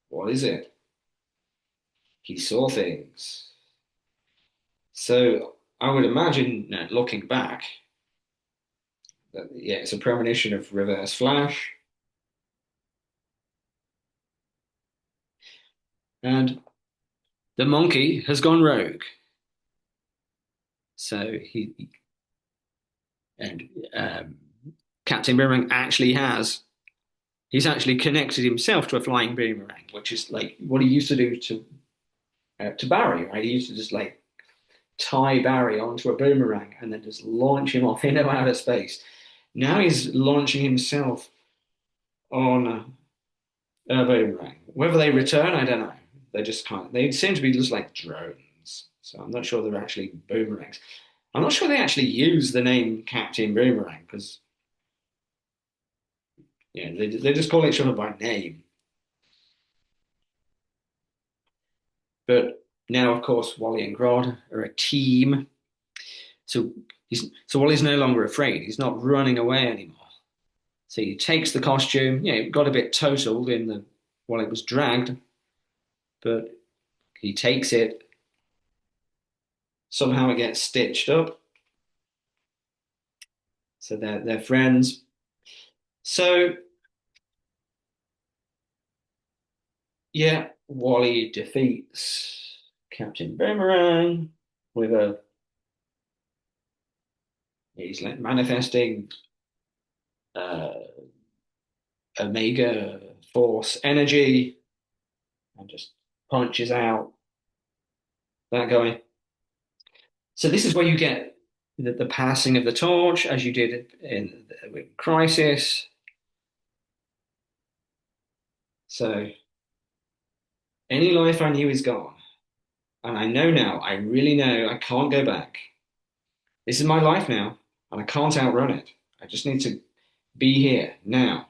What is it? He saw things. So I would imagine, looking back, that yeah, it's a premonition of Reverse Flash, and the monkey has gone rogue. So he and Captain Boomerang actually has he's actually connected himself to a flying boomerang, which is like what he used to do to Barry, right? He used to just like tie Barry onto a boomerang and then just launch him off into outer space. Now he's launching himself on a boomerang. Whether they return, I don't know. They just kind of, they seem to be just like drones. So I'm not sure they're actually boomerangs. I'm not sure they actually use the name Captain Boomerang because they just call each other by name. But now, of course, Wally and Grodd are a team. So Wally's no longer afraid. He's not running away anymore. So he takes the costume. It got a bit totaled in the while it was dragged, but he takes it. Somehow it gets stitched up. So they're friends. So yeah, Wally defeats Captain Boomerang with a he's like manifesting uh, Omega Force energy and just punches out that guy. So this is where you get the passing of the torch, as you did with Crisis. So any life I knew is gone, and I know now. I really know I can't go back. This is my life now, and I can't outrun it. I just need to be here now.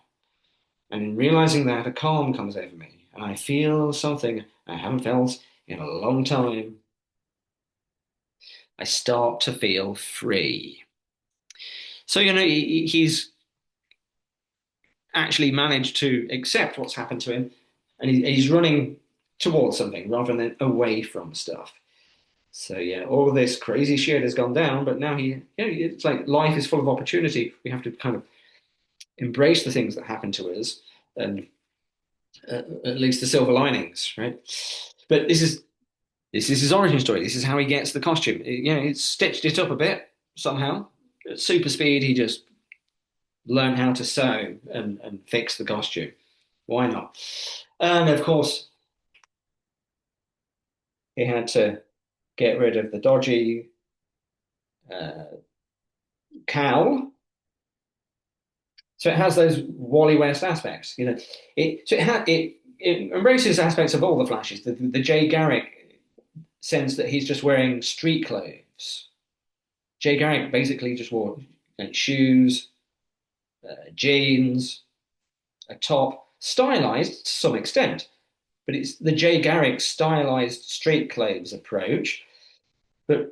And in realizing that, a calm comes over me, and I feel something I haven't felt in a long time. I start to feel free. So, he's actually managed to accept what's happened to him, and he's running towards something rather than away from stuff. So, yeah, all of this crazy shit has gone down, but now it's like life is full of opportunity. We have to kind of embrace the things that happen to us and at least the silver linings, right? But this is his origin story. This is how he gets the costume. It's stitched it up a bit somehow. At super speed, he just learned how to sew and fix the costume. Why not? And of course, he had to get rid of the dodgy uh, cowl. So it has those Wally West aspects. It embraces aspects of all the Flashes. The Jay Garrick sense that he's just wearing street clothes. Jay Garrick basically just wore shoes, jeans, a top, stylized to some extent, but it's the Jay Garrick stylized street clothes approach, but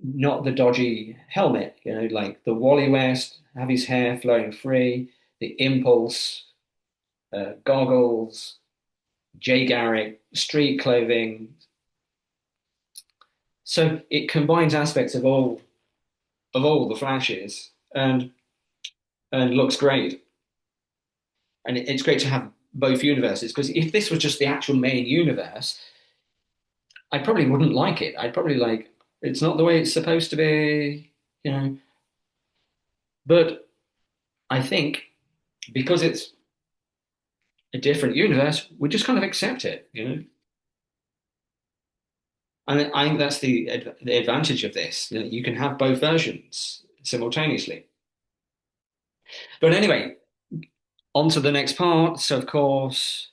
not the dodgy helmet. Like the Wally West, have his hair flowing free, the Impulse goggles, Jay Garrick street clothing. So it combines aspects of all the Flashes and looks great. And it's great to have both universes because if this was just the actual main universe, I probably wouldn't like it. I'd probably like it's not the way it's supposed to be, you know. But I think because it's a different universe, we just kind of accept it. And I think that's the advantage of this. You can have both versions simultaneously. But anyway, on to the next part. So of course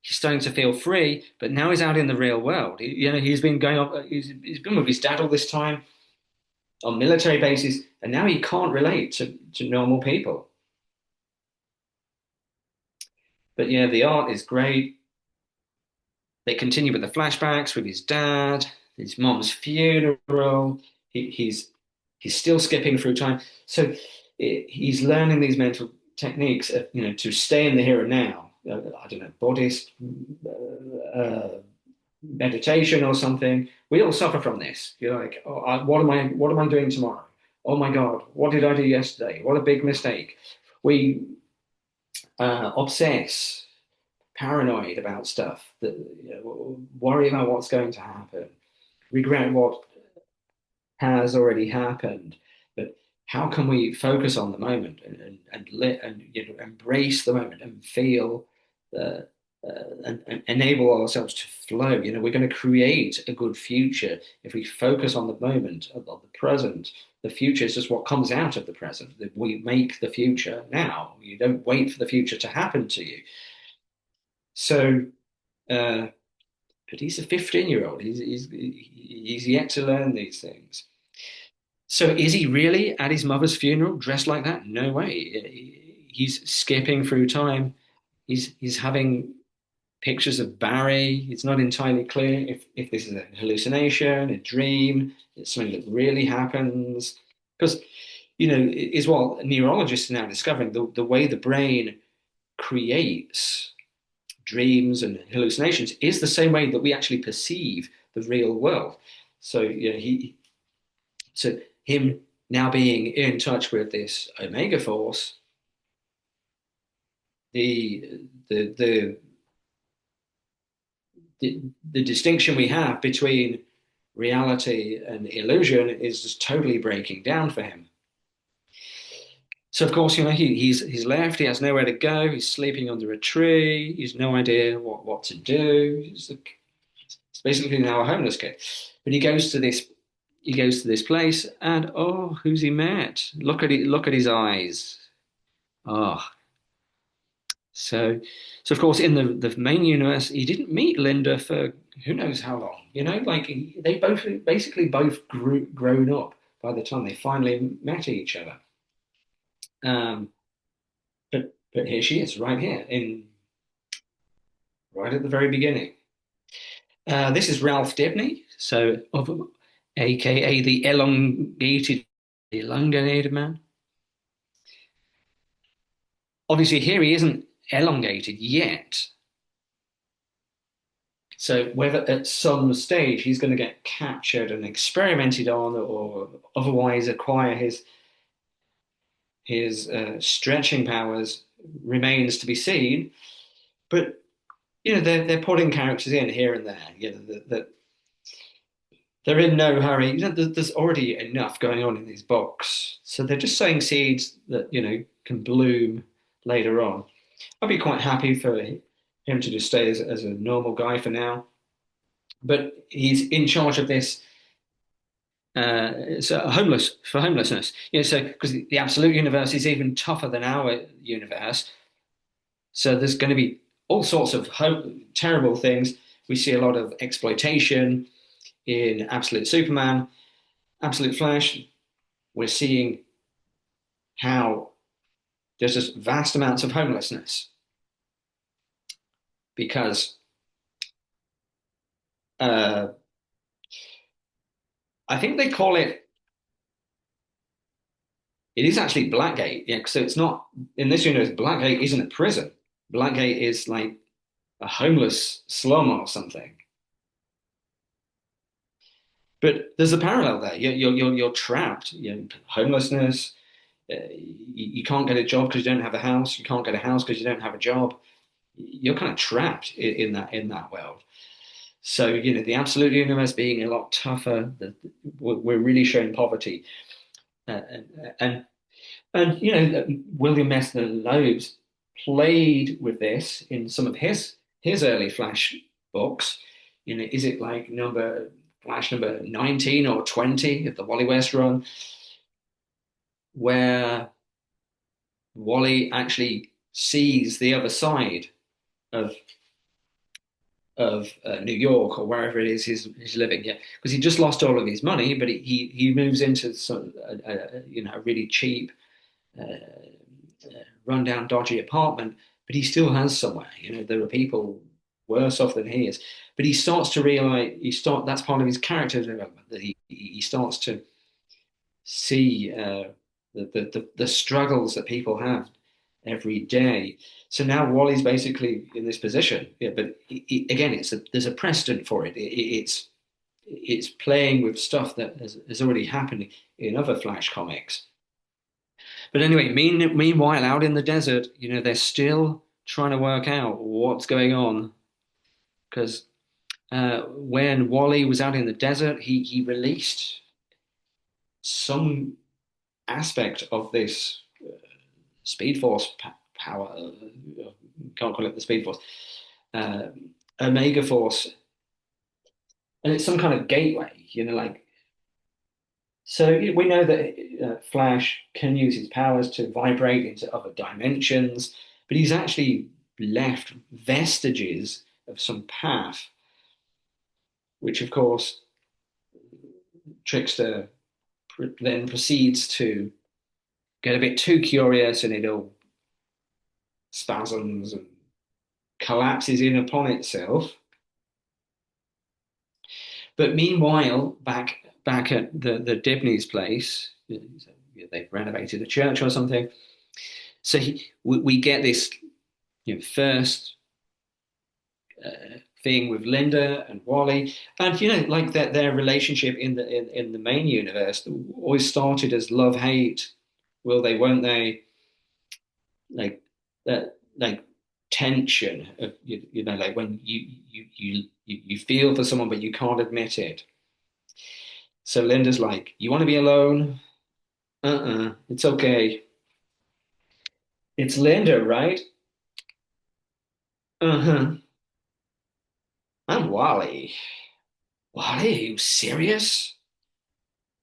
he's starting to feel free, but now he's out in the real world. He's been going up, he's been with his dad all this time on military bases, and now he can't relate to normal people. But yeah, the art is great. They continue with the flashbacks with his dad, his mom's funeral. He's still skipping through time, so he's learning these mental techniques, to stay in the here and now. I don't know, Buddhist meditation or something. We all suffer from this. You're like, oh, what am I doing tomorrow? Oh my God, what did I do yesterday? What a big mistake. We obsess, paranoid about stuff, that worry about what's going to happen, regret what has already happened. But how can we focus on the moment and embrace the moment and feel and enable ourselves to flow? We're going to create a good future if we focus on the moment of the present. The future is just what comes out of the present. We make the future now. You don't wait for the future to happen to you. So, uh, but he's a 15-year-old. He's yet to learn these things. So is he really at his mother's funeral dressed like that? No way. He's skipping through time. He's having pictures of Barry. It's not entirely clear if this is a hallucination, a dream, it's something that really happens. Because, is what neurologists are now discovering, the way the brain creates dreams and hallucinations is the same way that we actually perceive the real world. So, so him now being in touch with this omega force, the the the the distinction we have between reality and illusion is just totally breaking down for him. So of course, he's left. He has nowhere to go. He's sleeping under a tree. He's no idea what to do. He's basically now a homeless kid. But he goes to this place, and oh, who's he met? Look at his eyes. Oh, so so of course in the main universe, he didn't meet Linda for who knows how long. Like they both grown up by the time they finally met each other. Um, but here she is, right here, in right at the very beginning. This is Ralph Dibny, AKA the elongated man. Obviously, here he isn't elongated yet. So whether at some stage he's going to get captured and experimented on, or otherwise acquire his stretching powers, remains to be seen. But they're putting characters in here and there. That they're in no hurry. There's already enough going on in these books, so they're just sowing seeds that can bloom later on. I'd be quite happy for him to just stay as a normal guy for now, but he's in charge of this. So homelessness. So because the absolute universe is even tougher than our universe, so there's going to be all sorts of terrible things. We see a lot of exploitation in Absolute Superman, Absolute Flash. We're seeing how there's just vast amounts of homelessness because uh, I think they call it. It is actually Blackgate, yeah. So it's not in this universe. Blackgate isn't a prison. Blackgate is like a homeless slum or something. But there's a parallel there. You're trapped. Homelessness. You can't get a job because you don't have a house. You can't get a house because you don't have a job. You're kind of trapped in that world. So the absolute universe being a lot tougher. We're really showing poverty, and William Messner Loebs played with this in some of his early Flash books. Is it like Flash number 19 or 20 of the Wally West run, where Wally actually sees the other side of New York or wherever it is he's living. Yeah, because he just lost all of his money, but he moves into some a really cheap, rundown, dodgy apartment. But he still has somewhere. There are people worse off than he is. But he starts to realize that's part of his character development that he starts to see the struggles that people have every day. So now Wally's basically in this position. Yeah, but again, there's a precedent for it. It's playing with stuff that has already happened in other Flash comics. But anyway, meanwhile, out in the desert, they're still trying to work out what's going on because when Wally was out in the desert, he released some aspect of this Speed Force power. Can't call it the Speed Force. Uh, Omega Force, and it's some kind of gateway. So we know that Flash can use his powers to vibrate into other dimensions, but he's actually left vestiges of some path, which of course Trickster then proceeds to get a bit too curious, and it all spasms and collapses in upon itself. But meanwhile, back at the Dibney's place, they've renovated a church or something. So we get this first thing with Linda and Wally, and like their relationship in the main universe always started as love hate, will they, won't they, like that, like tension of like when you feel for someone but you can't admit it. So Linda's like, you want to be alone? It's okay. It's Linda, right? Uh-huh. I'm Wally. Wally, are you serious?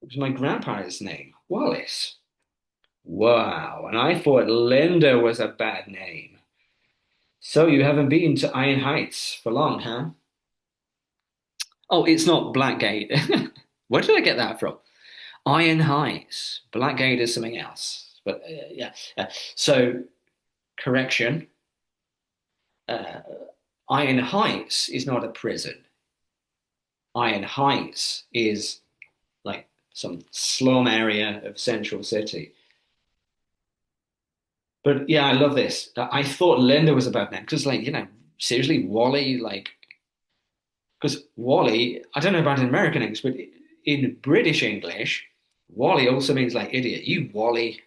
It was my grandpa's name, Wallace. Wow, and I thought Linda was a bad name. So you haven't been to Iron Heights for long, huh? Oh, it's not Blackgate. Where did I get that from? Iron Heights. Blackgate is something else. But yeah. So, correction. Uh, Iron Heights is not a prison. Iron Heights is like some slum area of Central City. But yeah, I love this. I thought Linda was a bad name because, like, seriously, Wally, like, because Wally, I don't know about in American English, but in British English, Wally also means like idiot. You Wally.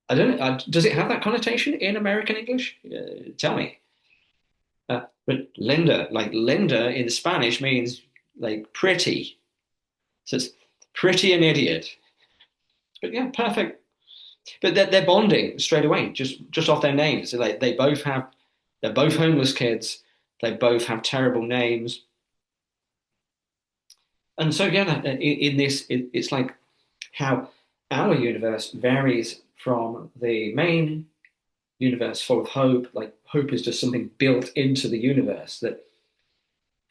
I don't know. Does it have that connotation in American English? Tell me. But Linda, like Linda in Spanish means like pretty. So it's pretty and idiot. But yeah, perfect. But they're bonding straight away, just off their names. So like they're both homeless kids. They both have terrible names. And so yeah, in this, it's like how our universe varies from the main universe full of hope. Like hope is just something built into the universe that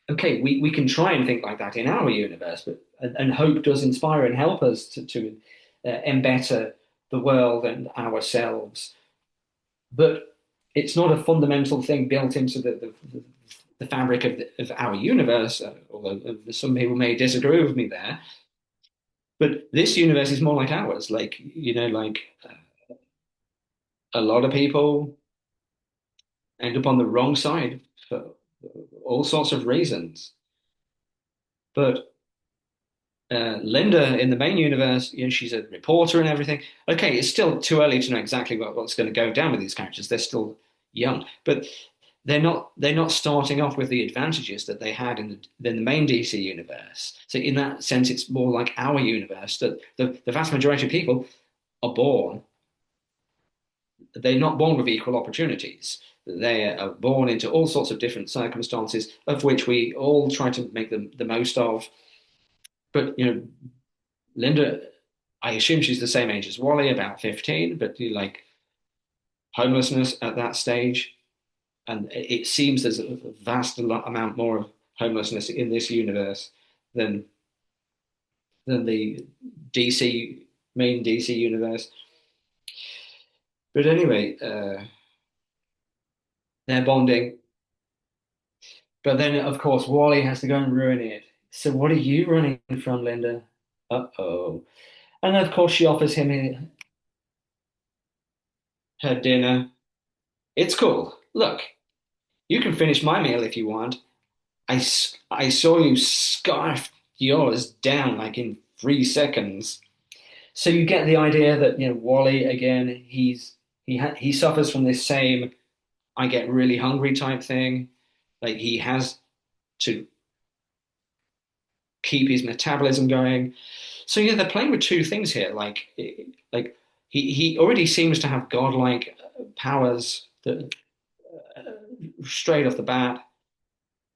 okay, we can try and think like that in our universe, but and hope does inspire and help us to embetter the world and ourselves. But it's not a fundamental thing built into the fabric of our universe, although some people may disagree with me there. But this universe is more like ours. Like, like a lot of people end up on the wrong side for all sorts of reasons. But Linda in the main universe, she's a reporter and everything. Okay, it's still too early to know exactly what's going to go down with these characters. They're still young, but they're not starting off with the advantages that they had in the main DC universe. So in that sense, it's more like our universe that the vast majority of people are born. They're not born with equal opportunities. They are born into all sorts of different circumstances, of which we all try to make the most of. But Linda, I assume she's the same age as Wally, about 15, but like homelessness at that stage. and it seems there's a vast amount more of homelessness in this universe than the DC main DC universe. But anyway, they're bonding. But then, of course, Wally has to go and ruin it. So what are you running from, Linda? Uh-oh. And of course, she offers him her dinner. It's cool. Look, you can finish my meal if you want. I saw you scarf yours down like in 3 seconds. So you get the idea that, Wally again, he suffers from this same I get really hungry type thing. Like he has to keep his metabolism going. So yeah, they're playing with two things here. Like he already seems to have godlike powers that straight off the bat,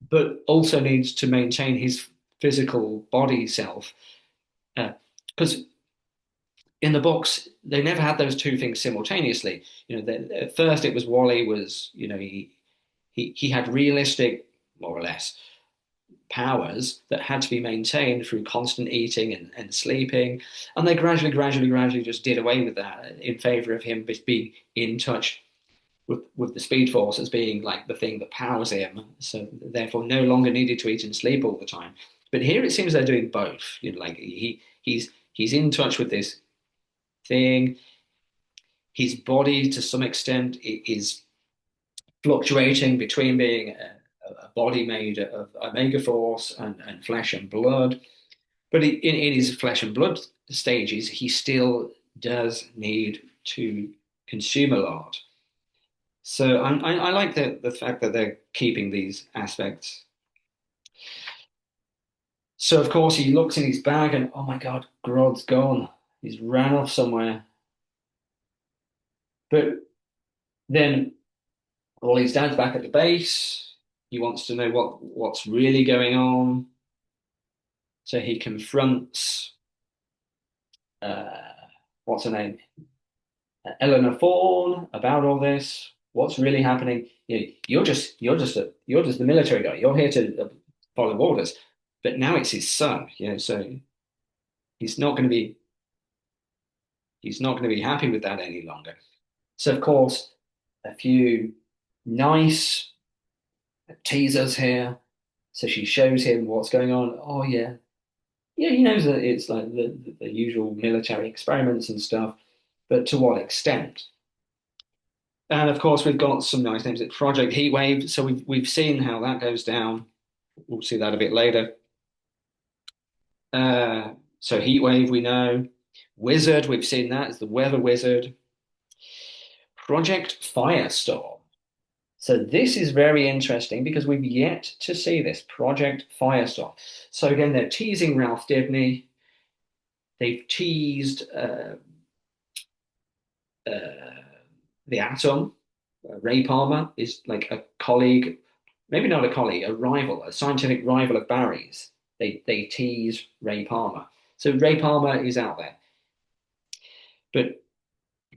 but also needs to maintain his physical body self. Because in the books, they never had those two things simultaneously. At first it was Wally was, he had realistic, more or less, powers that had to be maintained through constant eating and sleeping. And they gradually just did away with that in favor of him being in touch with the Speed Force as being like the thing that powers him. So therefore no longer needed to eat and sleep all the time. But here it seems they're doing both. Like he's in touch with this thing. His body to some extent is fluctuating between being a body made of omega force and flesh and blood. But in his flesh and blood stages, he still does need to consume a lot. So I like the fact that they're keeping these aspects. So of course he looks in his bag and oh my God, Grod's gone. He's ran off somewhere. But then Wally's dad's back at the base. He wants to know what's really going on. So he confronts uh, what's her name? Eleanor Fawn about all this. What's really happening? You're just the military guy. You're here to follow orders. But now it's his son. So he's not going to be he's not going to be happy with that any longer. So of course, a few nice teasers here. So she shows him what's going on. Oh yeah, yeah, he knows that it's like the usual military experiments and stuff, but to what extent? And of course, we've got some nice names. It's Project Heatwave, so we've seen how that goes down. We'll see that a bit later. So Heatwave, we know. Wizard, we've seen that as the weather wizard. Project Firestorm. So this is very interesting because we've yet to see this Project Firestorm. So again, they're teasing Ralph Dibny. They've teased uh, the Atom. Ray Palmer is like a colleague, maybe not a colleague, a rival, a scientific rival of Barry's. They tease Ray Palmer. So Ray Palmer is out there. But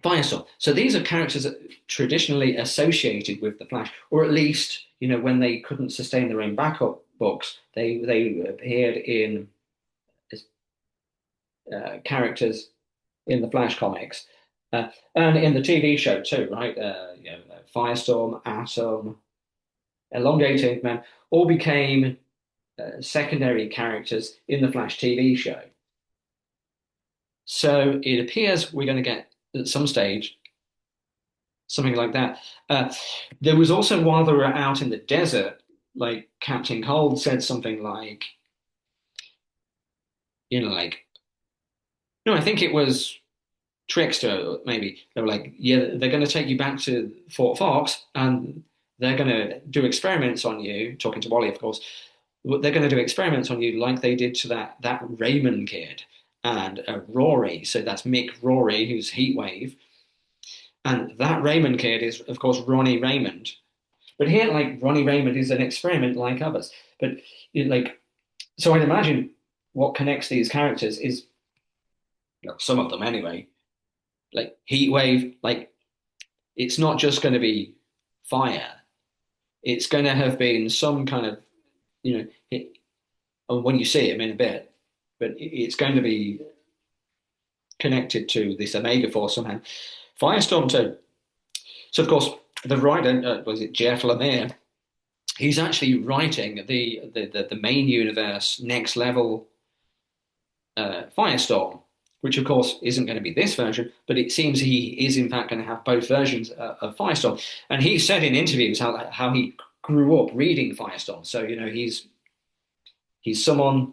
Firestorm. So these are characters that traditionally associated with the Flash, or at least, when they couldn't sustain their own backup books, they appeared in characters in the Flash comics. And in the TV show too, right? Firestorm, Atom, Elongated Man, all became secondary characters in the Flash TV show. So it appears we're going to get at some stage something like that. There was also while they were out in the desert, like Captain Cold said something like, like no, I think it was Trickster, maybe. They were like, yeah, they're going to take you back to Fort Fox and they're going to do experiments on you, talking to Wally, of course. They're going to do experiments on you like they did to that Raymond kid and Rory. So that's Mick Rory, who's Heatwave. And that Raymond kid is, of course, Ronnie Raymond. But here, like, Ronnie Raymond is an experiment like others. But, like, so I'd imagine what connects these characters is, some of them anyway, like Heatwave, like it's not just going to be fire. it's going to have been some kind of, and when you see him in a bit, but it's going to be connected to this Omega Force somehow. Firestorm too. So of course, the writer was it Jeff Lemire? He's actually writing the main universe next level Firestorm, which of course isn't going to be this version, but it seems he is in fact going to have both versions of Firestorm. And he said in interviews how he grew up reading Firestorm. So he's someone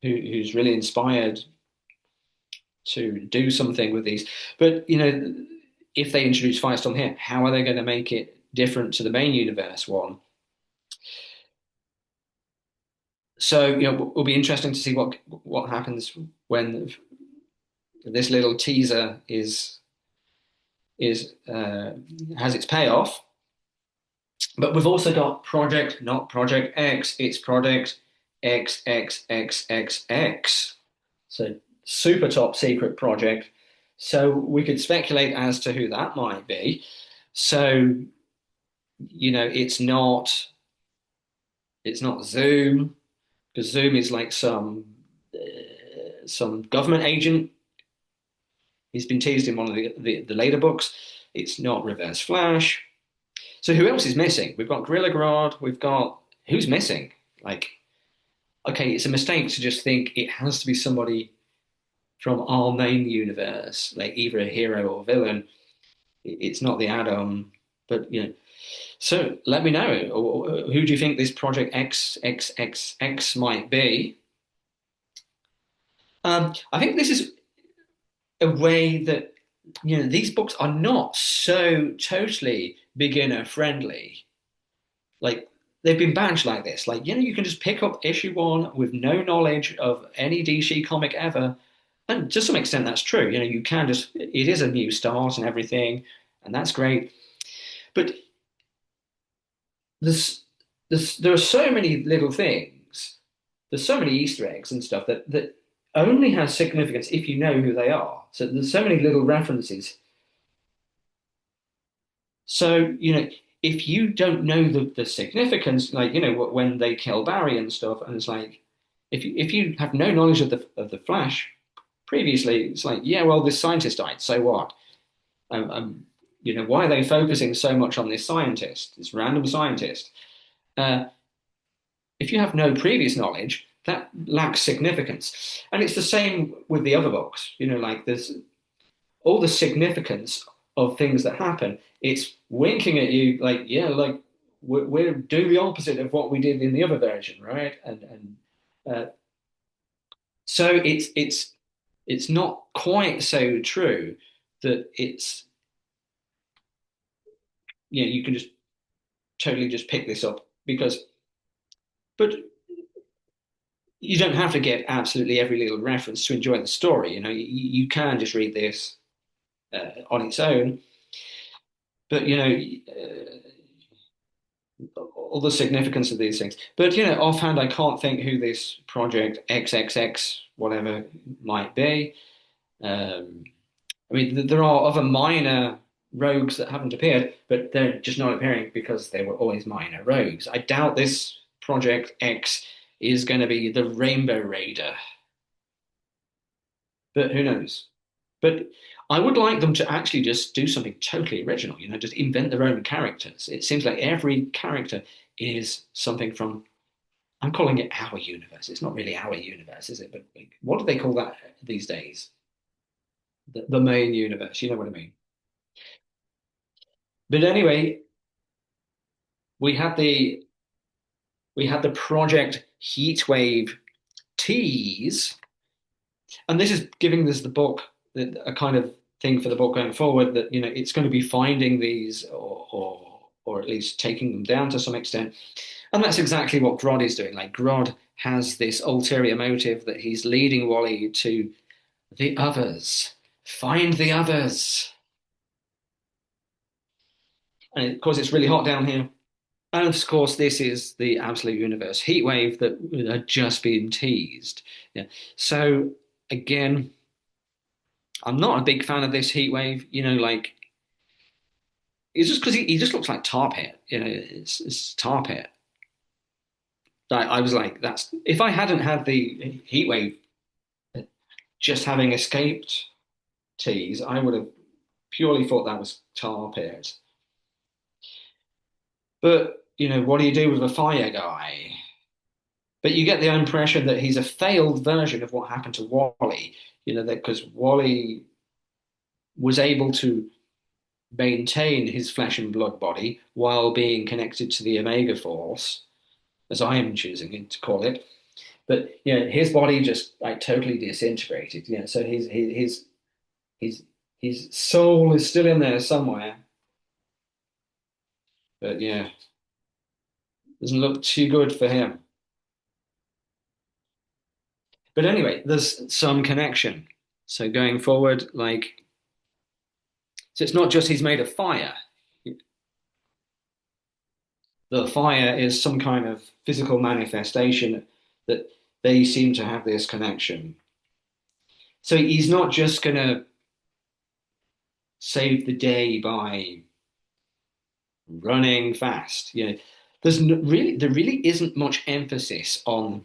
who's really inspired to do something with these. But if they introduce Firestorm here, how are they going to make it different to the main universe one? So it'll be interesting to see what happens when this little teaser is has its payoff. But we've also got Project, not Project X, it's Project XXXXX. So super top secret project. So we could speculate as to who that might be. So, it's not Zoom, because Zoom is like some government agent. He's been teased in one of the later books. It's not Reverse Flash. So who else is missing? We've got Gorilla Grodd. We've got who's missing? Like, okay, it's a mistake to just think it has to be somebody from our main universe, like either a hero or villain. It's not the add-on, but So let me know. Who do you think this Project XXXX might be? I think this is a way that these books are not so totally beginner friendly. Like they've been badged like this. Like you can just pick up issue one with no knowledge of any DC comic ever, and to some extent that's true. You can just it is a new start and everything, and that's great. But there's, there are so many little things. There's so many Easter eggs and stuff that only has significance if you know who they are. So there's so many little references. So, if you don't know the significance, like, when they kill Barry and stuff, and it's like, if you have no knowledge of the Flash previously, it's like, yeah, well, this scientist died, so what? Why are they focusing so much on this scientist, this random scientist? Uh, if you have no previous knowledge, that lacks significance. And it's the same with the other books. Like there's all the significance of things that happen. It's winking at you, like, yeah, like we're doing the opposite of what we did in the other version, right? So it's not quite so true that it's you can just totally just pick this up because, but you don't have to get absolutely every little reference to enjoy the story. You can just read this on its own. But all the significance of these things. But offhand, I can't think who this Project XXX whatever might be. I mean, there are other minor rogues that haven't appeared, but they're just not appearing because they were always minor rogues. I doubt this Project X is going to be the Rainbow Raider, but who knows? But I would like them to actually just do something totally original, just invent their own characters. It seems like every character is something from, I'm calling it our universe. It's not really our universe, is it? But like, what do they call that these days? The main universe, you know what I mean? But anyway, we had the we had the Project Heatwave tease, and this is giving us the book a kind of thing for the book going forward that it's going to be finding these or at least taking them down to some extent, and that's exactly what Grodd is doing. Like Grodd has this ulterior motive that he's leading Wally to the others, find the others, and of course it's really hot down here. And of course, this is the Absolute Universe heatwave that had just been teased. Yeah. So again, I'm not a big fan of this heatwave. Like it's just because he just looks like tar pit. It's tar pit. I was like, that's if I hadn't had the heat wave just having escaped tease, I would have purely thought that was tar pit. But what do you do with a fire guy? But you get the impression that he's a failed version of what happened to Wally. That because Wally was able to maintain his flesh and blood body while being connected to the Omega Force, as I am choosing to call it. But his body just like totally disintegrated. So his his soul is still in there somewhere. But yeah, doesn't look too good for him. But anyway, there's some connection. So going forward, so it's not just he's made of fire. The fire is some kind of physical manifestation that they seem to have this connection. So he's not just going to save the day by running fast. There really isn't much emphasis on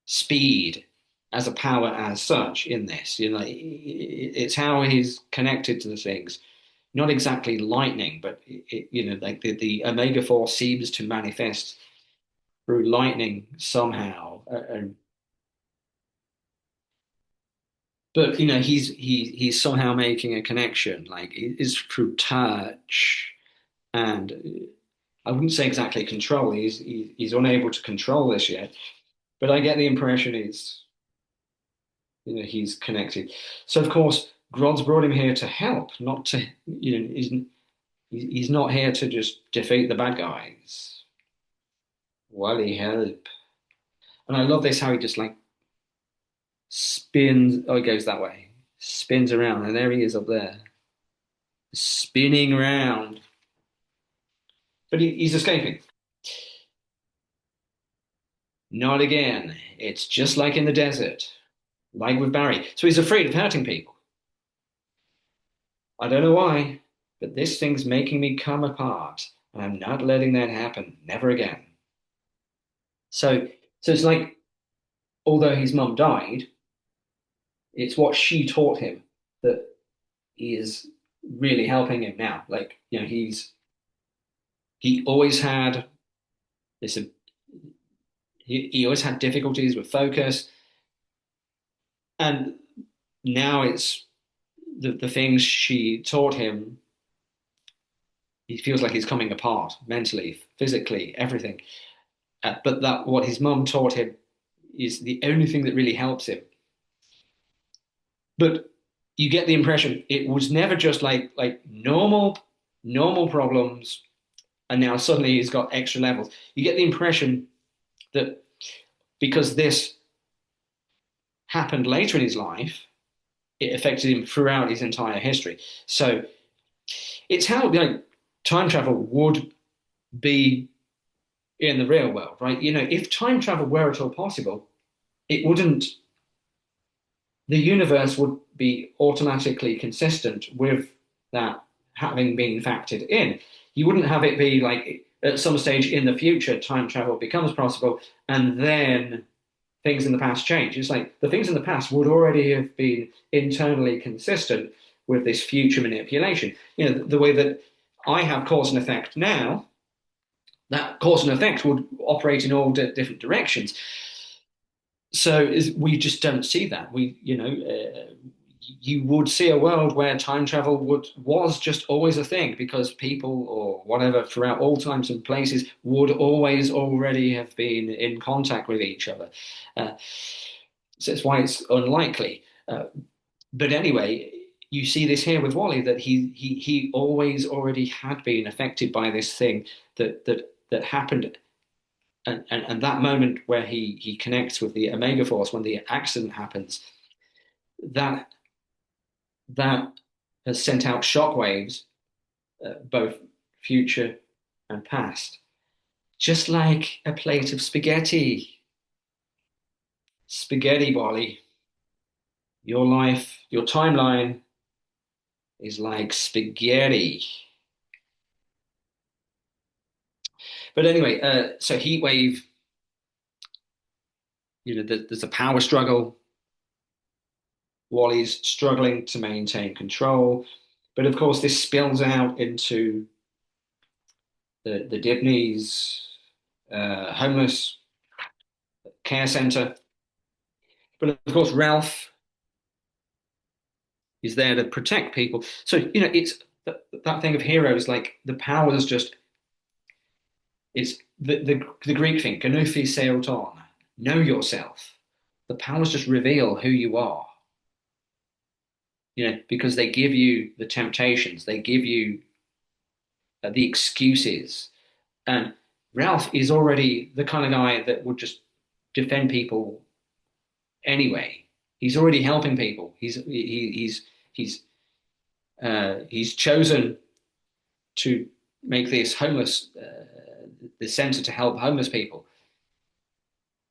speed as a power as such in this. It's how he's connected to the things. Not exactly lightning, but like the Omega Force seems to manifest through lightning somehow. But he's somehow making a connection, like it's through touch and I wouldn't say exactly control. He's unable to control this yet, but I get the impression he's connected. So of course, Grod's brought him here to help, not to he's not here to just defeat the bad guys. Wally help, and I love this how he just like spins. Oh, he goes that way, spins around, and there he is up there, spinning around. But he's escaping. Not again. It's just like in the desert, like with Barry. So he's afraid of hurting people. I don't know why, but this thing's making me come apart, and I'm not letting that happen. Never again. So, so it's like, although his mum died, it's what she taught him that is really helping him now. Like, he always had this. He always had difficulties with focus, and now it's the things she taught him. He feels like he's coming apart mentally, physically, everything. But that what his mum taught him is the only thing that really helps him. But you get the impression it was never just like normal problems, and now suddenly he's got extra levels. You get the impression that because this happened later in his life, it affected him throughout his entire history. So it's how time travel would be in the real world, right? If time travel were at all possible, it wouldn't, the universe would be automatically consistent with that having been factored in. You wouldn't have it be like at some stage in the future, time travel becomes possible, and then things in the past change. It's like the things in the past would already have been internally consistent with this future manipulation. The way that I have cause and effect now, that cause and effect would operate in all different directions. So we just don't see that. You would see a world where time travel was just always a thing because people or whatever throughout all times and places would always already have been in contact with each other. Uh, so that's why it's unlikely. But anyway, you see this here with Wally that he always already had been affected by this thing that happened and that moment where he connects with the Omega Force when the accident happens, that that has sent out shockwaves, both future and past, just like a plate of spaghetti. Spaghetti, Wally. Your life, your timeline is like spaghetti. But anyway, so Heatwave, there's a power struggle. Wally's struggling to maintain control, but of course this spills out into the Dibney's homeless care center. But of course Ralph is there to protect people. So it's that thing of heroes, like the powers just it's the Greek thing, Ganouthi seoton, know yourself. The powers just reveal who you are, because they give you the temptations, they give you the excuses. And Ralph is already the kind of guy that would just defend people anyway. He's already helping people. He's chosen to make this center to help homeless people.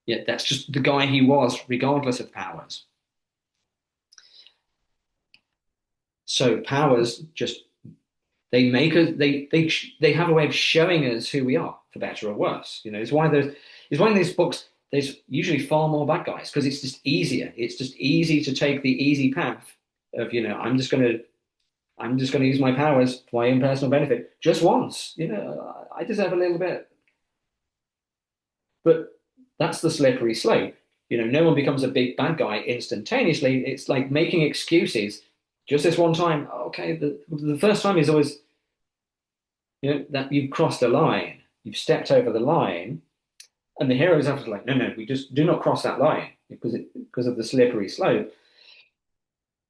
Yeah, that's just the guy he was, regardless of powers. So powers just they make us they have a way of showing us who we are, for better or worse. It's why in these books there's usually far more bad guys because it's just easier. It's just easy to take the easy path of I'm just gonna use my powers for my own personal benefit just once. I deserve a little bit. But that's the slippery slope. No one becomes a big bad guy instantaneously. It's like making excuses. Just this one time, okay, the first time is always, that you've crossed a line, you've stepped over the line, and the heroes have to like, no, no, we just do not cross that line because of the slippery slope.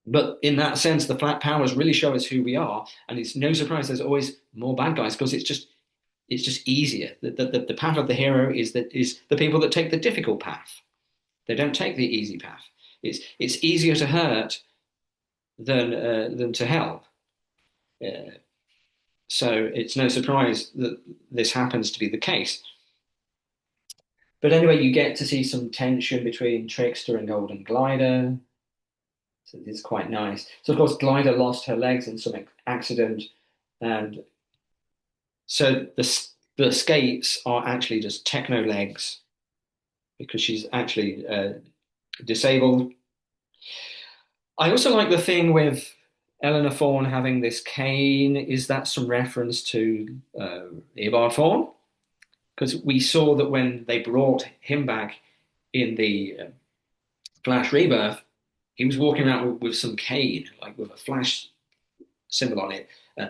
But in that sense, the flat powers really show us who we are, and it's no surprise there's always more bad guys because it's just easier. The path of the hero is the people that take the difficult path. They don't take the easy path. It's easier to hurt than to help. Uh, so it's no surprise that this happens to be the case. But anyway, you get to see some tension between Trickster and Golden Glider. So it's quite nice. So of course, Glider lost her legs in some accident, and so the skates are actually just techno legs because she's actually disabled. I also like the thing with Eleanor Fawn having this cane. Is that some reference to Eobard Fawn? Because we saw that when they brought him back in the Flash Rebirth, he was walking around with some cane, like with a Flash symbol on it. Uh,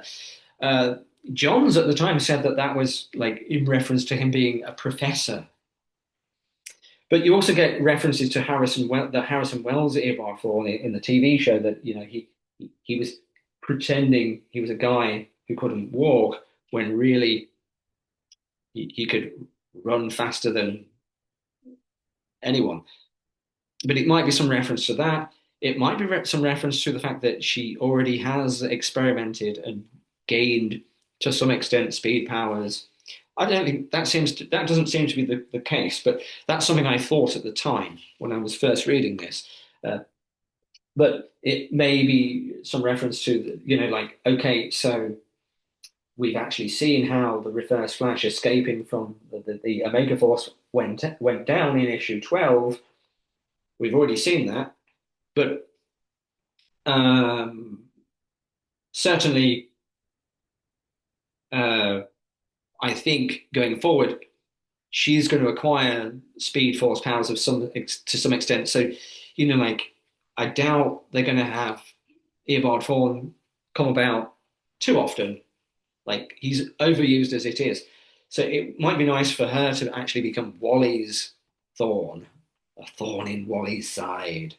uh, Johns at the time said that that was like in reference to him being a professor. But you also get references to the Harrison Wells Eobard Fawn in the TV show that he was pretending he was a guy who couldn't walk when really he could run faster than anyone. But it might be some reference to that. It might be some reference to the fact that she already has experimented and gained to some extent speed powers. I don't think that doesn't seem to be the case, but that's something I thought at the time when I was first reading this. Uh, but it may be some reference to like, okay, so we've actually seen how the Reverse Flash escaping from the Omega Force went down in issue 12. We've already seen that, but um, certainly, uh, I think going forward, she's going to acquire Speed Force powers to some extent. So, like I doubt they're going to have Eobard Thawne come about too often. Like he's overused as it is. So it might be nice for her to actually become Wally's thorn, a thorn in Wally's side.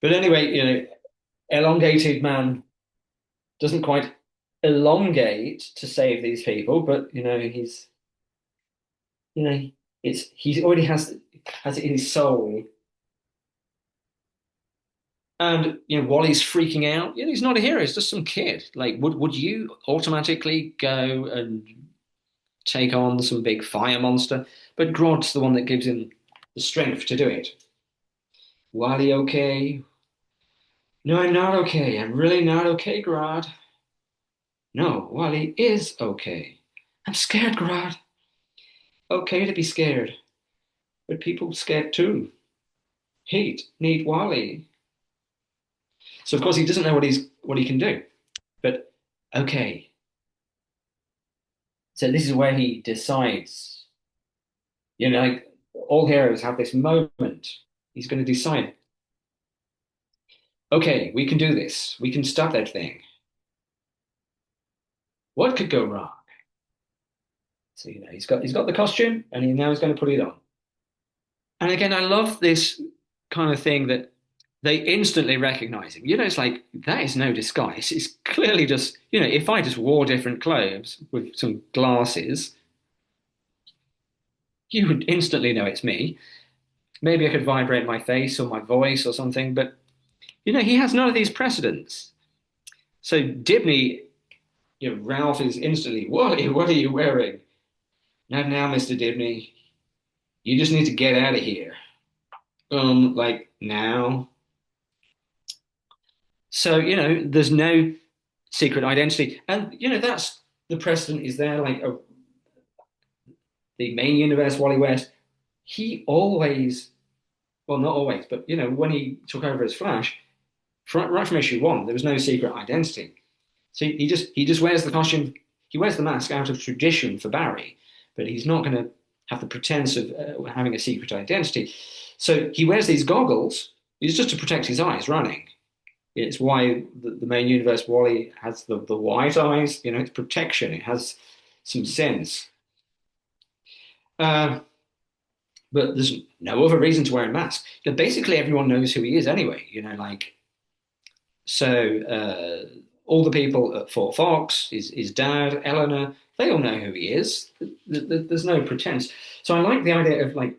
But anyway, elongated man doesn't quite elongate to save these people, but you know he already has it in his soul. And Wally's freaking out. He's not a hero, he's just some kid. Like, would you automatically go and take on some big fire monster? But Grodd's the one that gives him the strength to do it. Wally okay? No, I'm not okay. I'm really not okay, Grodd. No, Wally is okay. I'm scared, Grad. Okay to be scared, but people scared too. Hate need Wally. So of course he doesn't know what he can do. But okay, so this is where he decides. Like all heroes have this moment. He's going to decide. Okay, we can do this. We can stop that thing. What could go wrong? So he's got the costume, and he now he's going to put it on. And again, I love this kind of thing that they instantly recognize him. It's like that is no disguise. It's clearly just, if I just wore different clothes with some glasses, you would instantly know it's me. Maybe I could vibrate my face or my voice or something, but he has none of these precedents. So Dibney, Ralph is instantly, what are you wearing? Not now, Mr. Dibney. You just need to get out of here. Like now. So, there's no secret identity. And, that's the precedent is there. Like the main universe, Wally West, he always, well, not always, but, when he took over as Flash, right from issue one, there was no secret identity. So he just wears the costume, he wears the mask out of tradition for Barry, but he's not going to have the pretense of having a secret identity. So he wears these goggles. It's just to protect his eyes running. It's why the main universe Wally has the white eyes. It's protection. It has some sense. Uh, but there's no other reason to wear a mask. Basically, everyone knows who he is anyway. Like so. All the people at Fort Fox, his dad, Eleanor, they all know who he is. There's no pretense. So I like the idea of like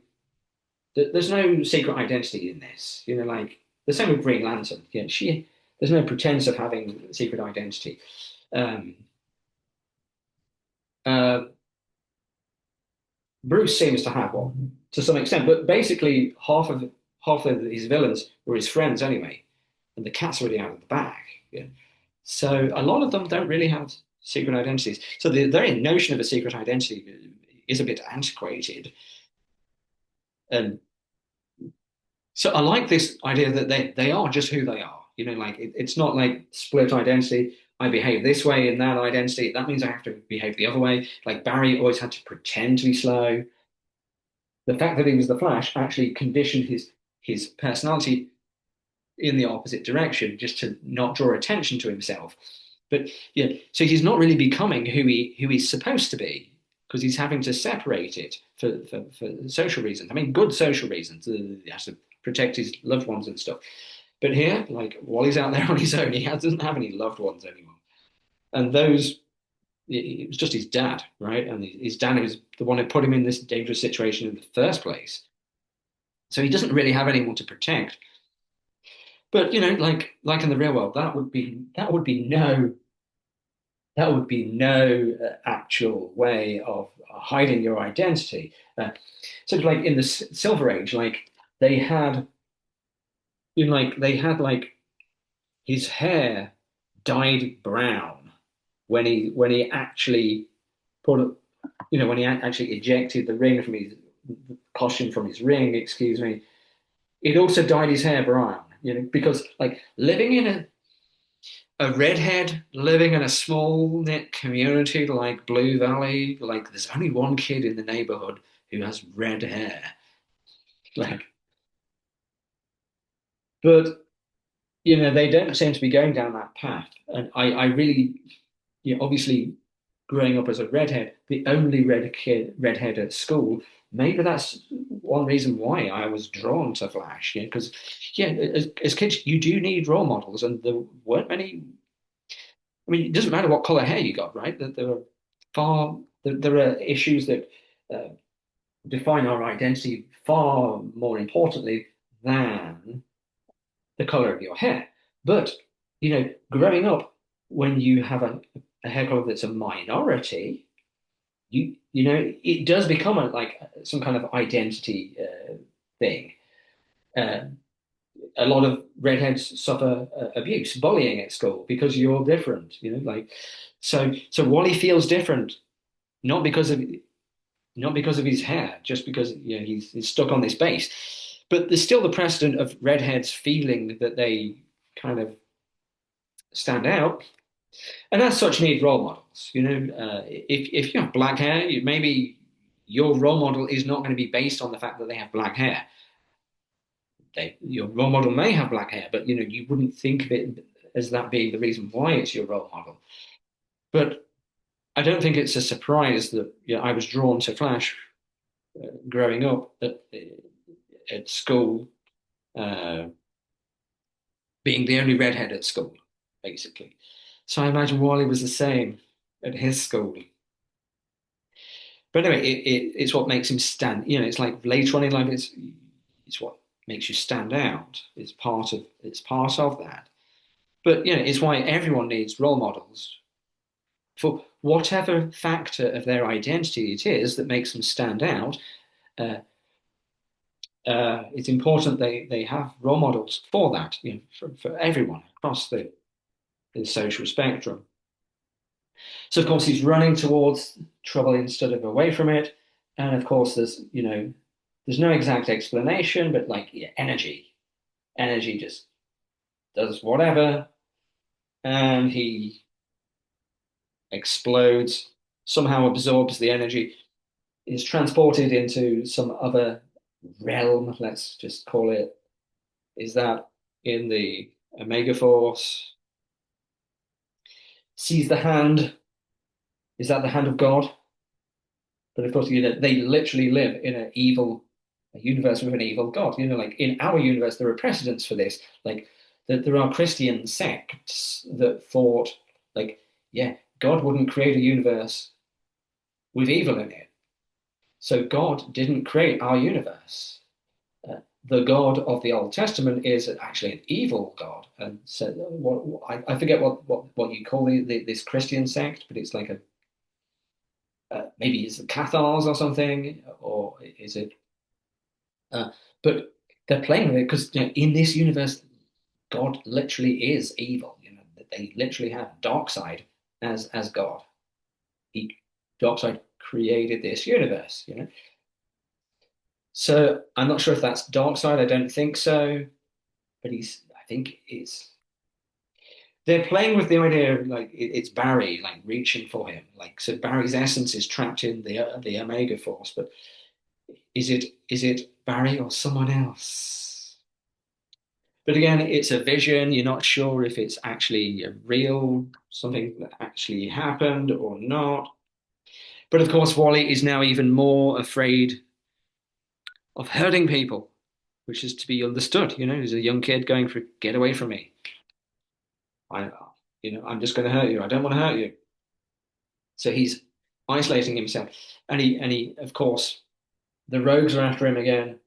there's no secret identity in this. Like the same with Green Lantern. There's no pretense of having secret identity. Um, uh, Bruce seems to have one to some extent, but basically half of his villains were his friends anyway, and the cat's already out of the bag. Yeah. So a lot of them don't really have secret identities. So the very notion of a secret identity is a bit antiquated. And so I like this idea that they are just who they are. Like it's not like split identity. I behave this way in that identity. That means I have to behave the other way. Like Barry always had to pretend to be slow. The fact that he was the Flash actually conditioned his personality in the opposite direction, just to not draw attention to himself. But yeah, so he's not really becoming who he's supposed to be because he's having to separate it for social reasons. I mean, good social reasons. He has to protect his loved ones and stuff. But here, like Wally's out there on his own, doesn't have any loved ones anymore. And those, it was just his dad, right? And his dad was the one who put him in this dangerous situation in the first place. So he doesn't really have anyone to protect. But like in the real world, that would be no actual way of hiding your identity. So like in the Silver Age, like they had, like his hair dyed brown when he actually put, when he actually ejected the ring from his costume from his ring. Excuse me. It also dyed his hair brown. Because like living in a redhead living in a small knit community like Blue Valley, like there's only one kid in the neighborhood who has red hair. Like, but they don't seem to be going down that path. And I really, obviously growing up as a redhead, the only redhead at school, maybe that's one reason why I was drawn to Flash. Because as kids, you do need role models, and there weren't many. I mean, it doesn't matter what color hair you got, right? That there are issues that uh, define our identity far more importantly than the color of your hair. But growing up, when you have a hair color that's a minority, it does become like some kind of identity thing. Uh, a lot of redheads suffer abuse, bullying at school because you're different. Like So Wally feels different, not because of not because of his hair, just because he's stuck on this base. But there's still the precedent of redheads feeling that they kind of stand out, and as such need role models. If you have black hair, maybe your role model is not going to be based on the fact that they have black hair. Your role model may have black hair, but you wouldn't think of it as that being the reason why it's your role model. But I don't think it's a surprise that I was drawn to Flash growing up at school, uh, being the only redhead at school, basically. So I imagine Wally was the same at his school. But anyway, it's what makes him stand. It's like later on in life, it's what makes you stand out. It's part of that. But it's why everyone needs role models for whatever factor of their identity it is that makes them stand out. Uh, it's important they have role models for that, for everyone across the social spectrum. So of course he's running towards trouble instead of away from it, and of course there's no exact explanation, but like energy just does whatever, and he explodes, somehow absorbs the energy, is transported into some other realm, let's just call it. Is that in the Omega Force? Sees the hand. Is that the hand of God? But of course, they literally live in a universe with an evil God. Like in our universe, there are precedents for this. Like that there are Christian sects that thought, like, yeah, God wouldn't create a universe with evil in it. So God didn't create our universe. The God of the Old Testament is actually an evil God. And so, I forget what you call this Christian sect, but it's like maybe it's the Cathars or something, or is it? Uh, but they're playing with it because in this universe, God literally is evil. They literally have dark side as God. He Dark side created this universe. So I'm not sure if that's dark side. I don't think so. But I think they're playing with the idea of like it's Barry like reaching for him. Like so, Barry's essence is trapped in the Omega Force. But is it Barry or someone else? But again, it's a vision. You're not sure if it's actually a real something that actually happened or not. But of course, Wally is now even more afraid of hurting people, which is to be understood. He's a young kid going for get away from me. I, I'm just going to hurt you. I don't want to hurt you. So he's isolating himself, and he, of course, the rogues are after him again.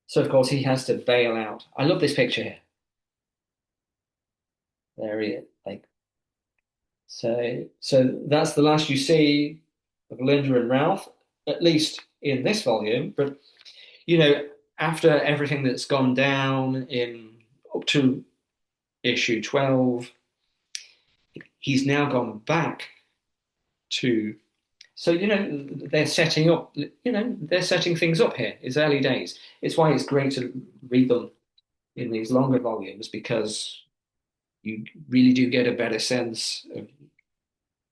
So of course he has to bail out. I love this picture here. There he is. Like so that's the last you see of Linda and Ralph, at least in this volume. But you know, after everything that's gone down in up to issue 12, he's now gone back to. So, they're setting up, they're setting things up here. It's early days. It's why it's great to read them in these longer volumes because you really do get a better sense of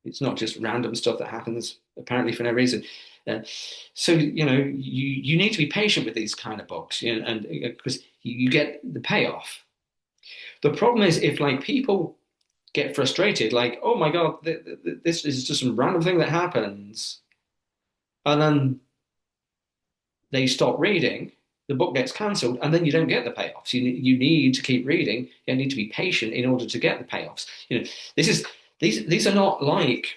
it's not just random stuff that happens apparently for no reason. Uh, so you need to be patient with these kind of books, and because you get the payoff. The problem is if like people get frustrated, like oh my god, this is just some random thing that happens, and then they stop reading, the book gets cancelled, and then you don't get the payoffs. You need to keep reading. You need to be patient in order to get the payoffs. This is these are not like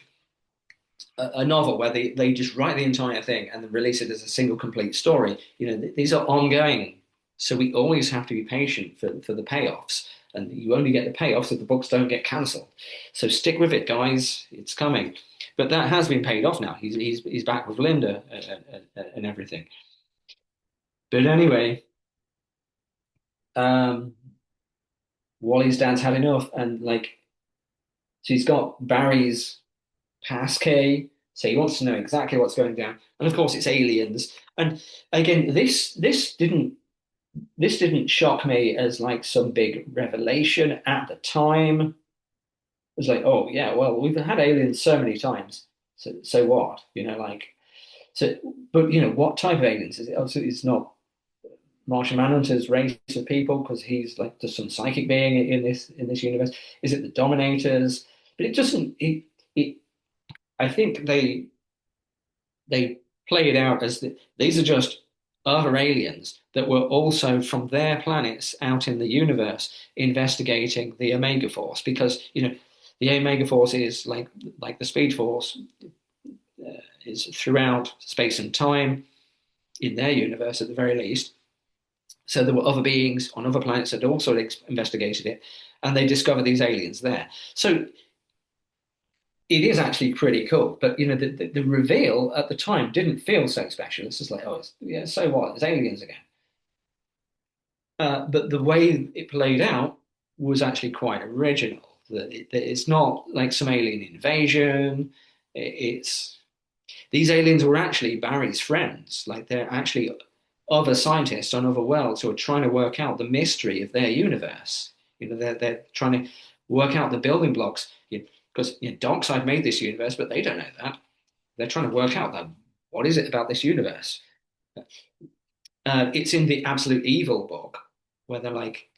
a novel where they just write the entire thing and then release it as a single complete story. These are ongoing, so we always have to be patient for the payoffs. And you only get the payoffs if the books don't get cancelled. So stick with it, guys. It's coming. But that has been paid off now. He's back with Linda and everything. But anyway, um, Wally's dad's had enough, and like, so he's got Barry's. passkey. So he wants to know exactly what's going down. And of course, it's aliens. And again, this didn't shock me as like some big revelation at the time. It was like, oh yeah, well, we've had aliens so many times. So what? So, but what type of aliens is it? Obviously, it's not Martian Manhunter's race of people because he's like just some psychic being in this universe. Is it the Dominators? But it doesn't. It I think they play it out as these are just other aliens that were also from their planets out in the universe investigating the Omega Force because the Omega Force is like the Speed Force is throughout space and time in their universe at the very least. So there were other beings on other planets that also investigated it, and they discovered these aliens there. So it is actually pretty cool. But the reveal at the time didn't feel so special. It's just like, oh, yeah, so what? It's aliens again. But the way it played out was actually quite original. That it's not like some alien invasion. It's these aliens were actually Barry's friends. Like they're actually other scientists on other worlds who are trying to work out the mystery of their universe. They're trying to work out the building blocks. Because Darkseid made this universe, but they don't know that. They're trying to work out that what is it about this universe? It's in the Absolute Evil book where they're like,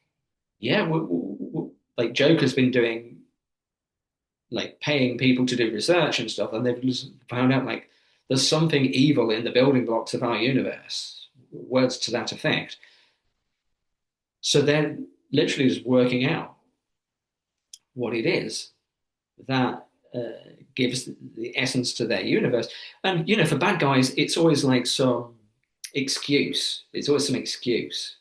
yeah, like Joker's been doing like paying people to do research and stuff, and they've just found out like there's something evil in the building blocks of our universe. Words to that effect. So they're literally just working out what it is that gives the essence to their universe. And for bad guys, it's always like some excuse. It's always some excuse.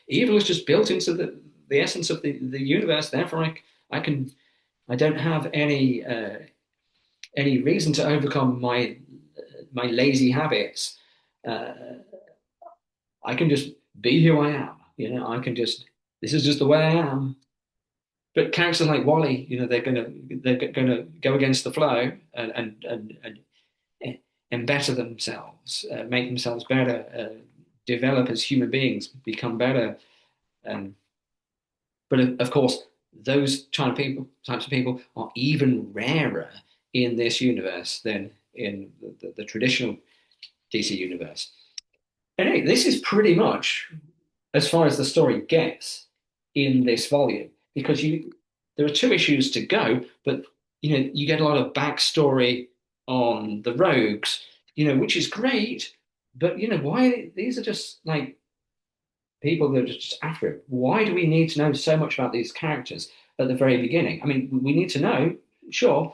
Evil is just built into the essence of the universe. Therefore, I don't have any reason to overcome my lazy habits. Uh, I can just be who I am. I can just this is just the way I am. But characters like Wally, they're gonna go against the flow and better themselves, make themselves better, develop as human beings, become better. Um, but of course, those types of people are even rarer in this universe than in the traditional DC universe. Anyway, this is pretty much as far as the story gets in this volume because there are two issues to go, but you get a lot of backstory on the rogues, which is great. But why these are just like people that are just after it. Why do we need to know so much about these characters at the very beginning? I mean, we need to know, sure,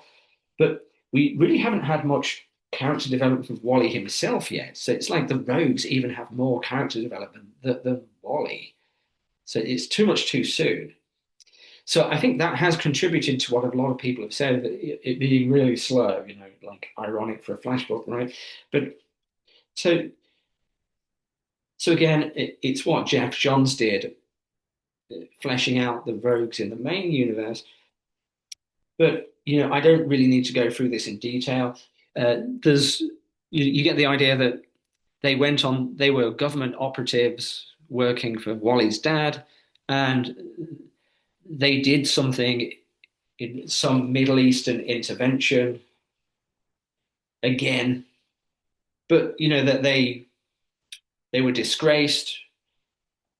but we really haven't had much character development with Wally himself yet. So it's like the rogues even have more character development than Wally. So it's too much too soon. So I think that has contributed to what a lot of people have said, that it being really slow, like ironic for a flash book, right? But so so again, it's what Jeff Johns did, fleshing out the rogues in the main universe. But I don't really need to go through this in detail. There's you get the idea that they were government operatives working for Wally's dad, and they did something in some Middle Eastern intervention again, but that they were disgraced,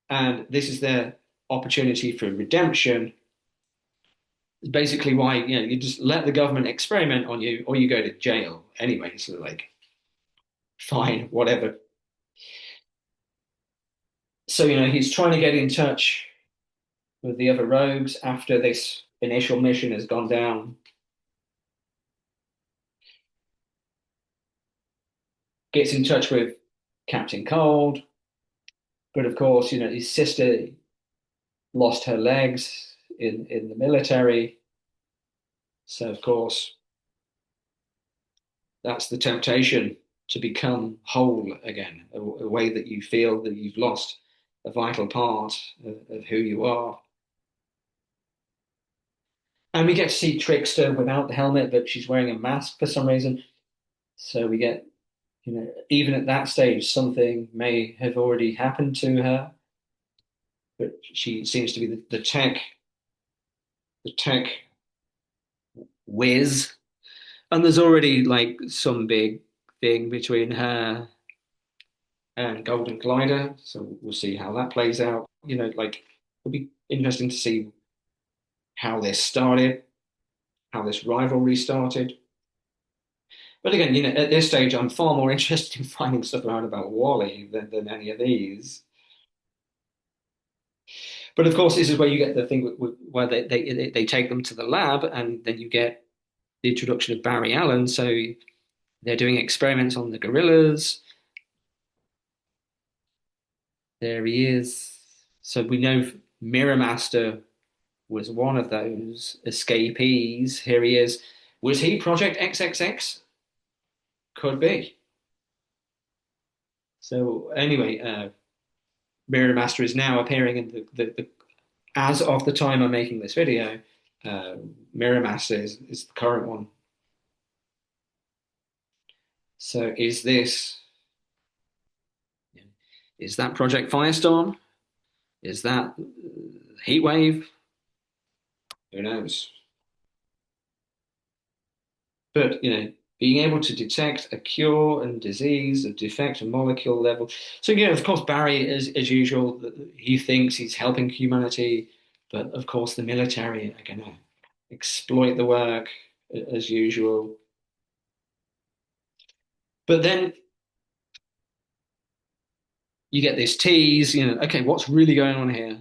and this is their opportunity for redemption. Basically, why you just let the government experiment on you, or you go to jail anyway. So like, fine, whatever. So he's trying to get in touch with the other rogues after this initial mission has gone down. Gets in touch with Captain Cold, but of course, his sister lost her legs in the military. So of course, that's the temptation to become whole again, a way that you feel that you've lost a vital part of who you are. And we get to see Trickster without the helmet, but she's wearing a mask for some reason. So we get, even at that stage, something may have already happened to her, but she seems to be the tech whiz. And there's already like some big thing between her and Golden Glider. So we'll see how that plays out. Like it'll be interesting to see how this started, how this rivalry started. But again, at this stage, I'm far more interested in finding stuff out about Wally than any of these. But of course, this is where you get the thing where they take them to the lab, and then you get the introduction of Barry Allen. So they're doing experiments on the gorillas. There he is. So we know Mirror Master was one of those escapees. Here he is. Was he Project XXX? Could be. So anyway, Mirror Master is now appearing in as of the time I'm making this video. Uh, Mirror Master is the current one. So is that Project Firestorm? Is that Heatwave? Who knows? But being able to detect a cure and disease, a defect, a molecule level. So of course, Barry, as usual, he thinks he's helping humanity, but of course, the military are going to exploit the work as usual. But then you get this tease, okay, what's really going on here?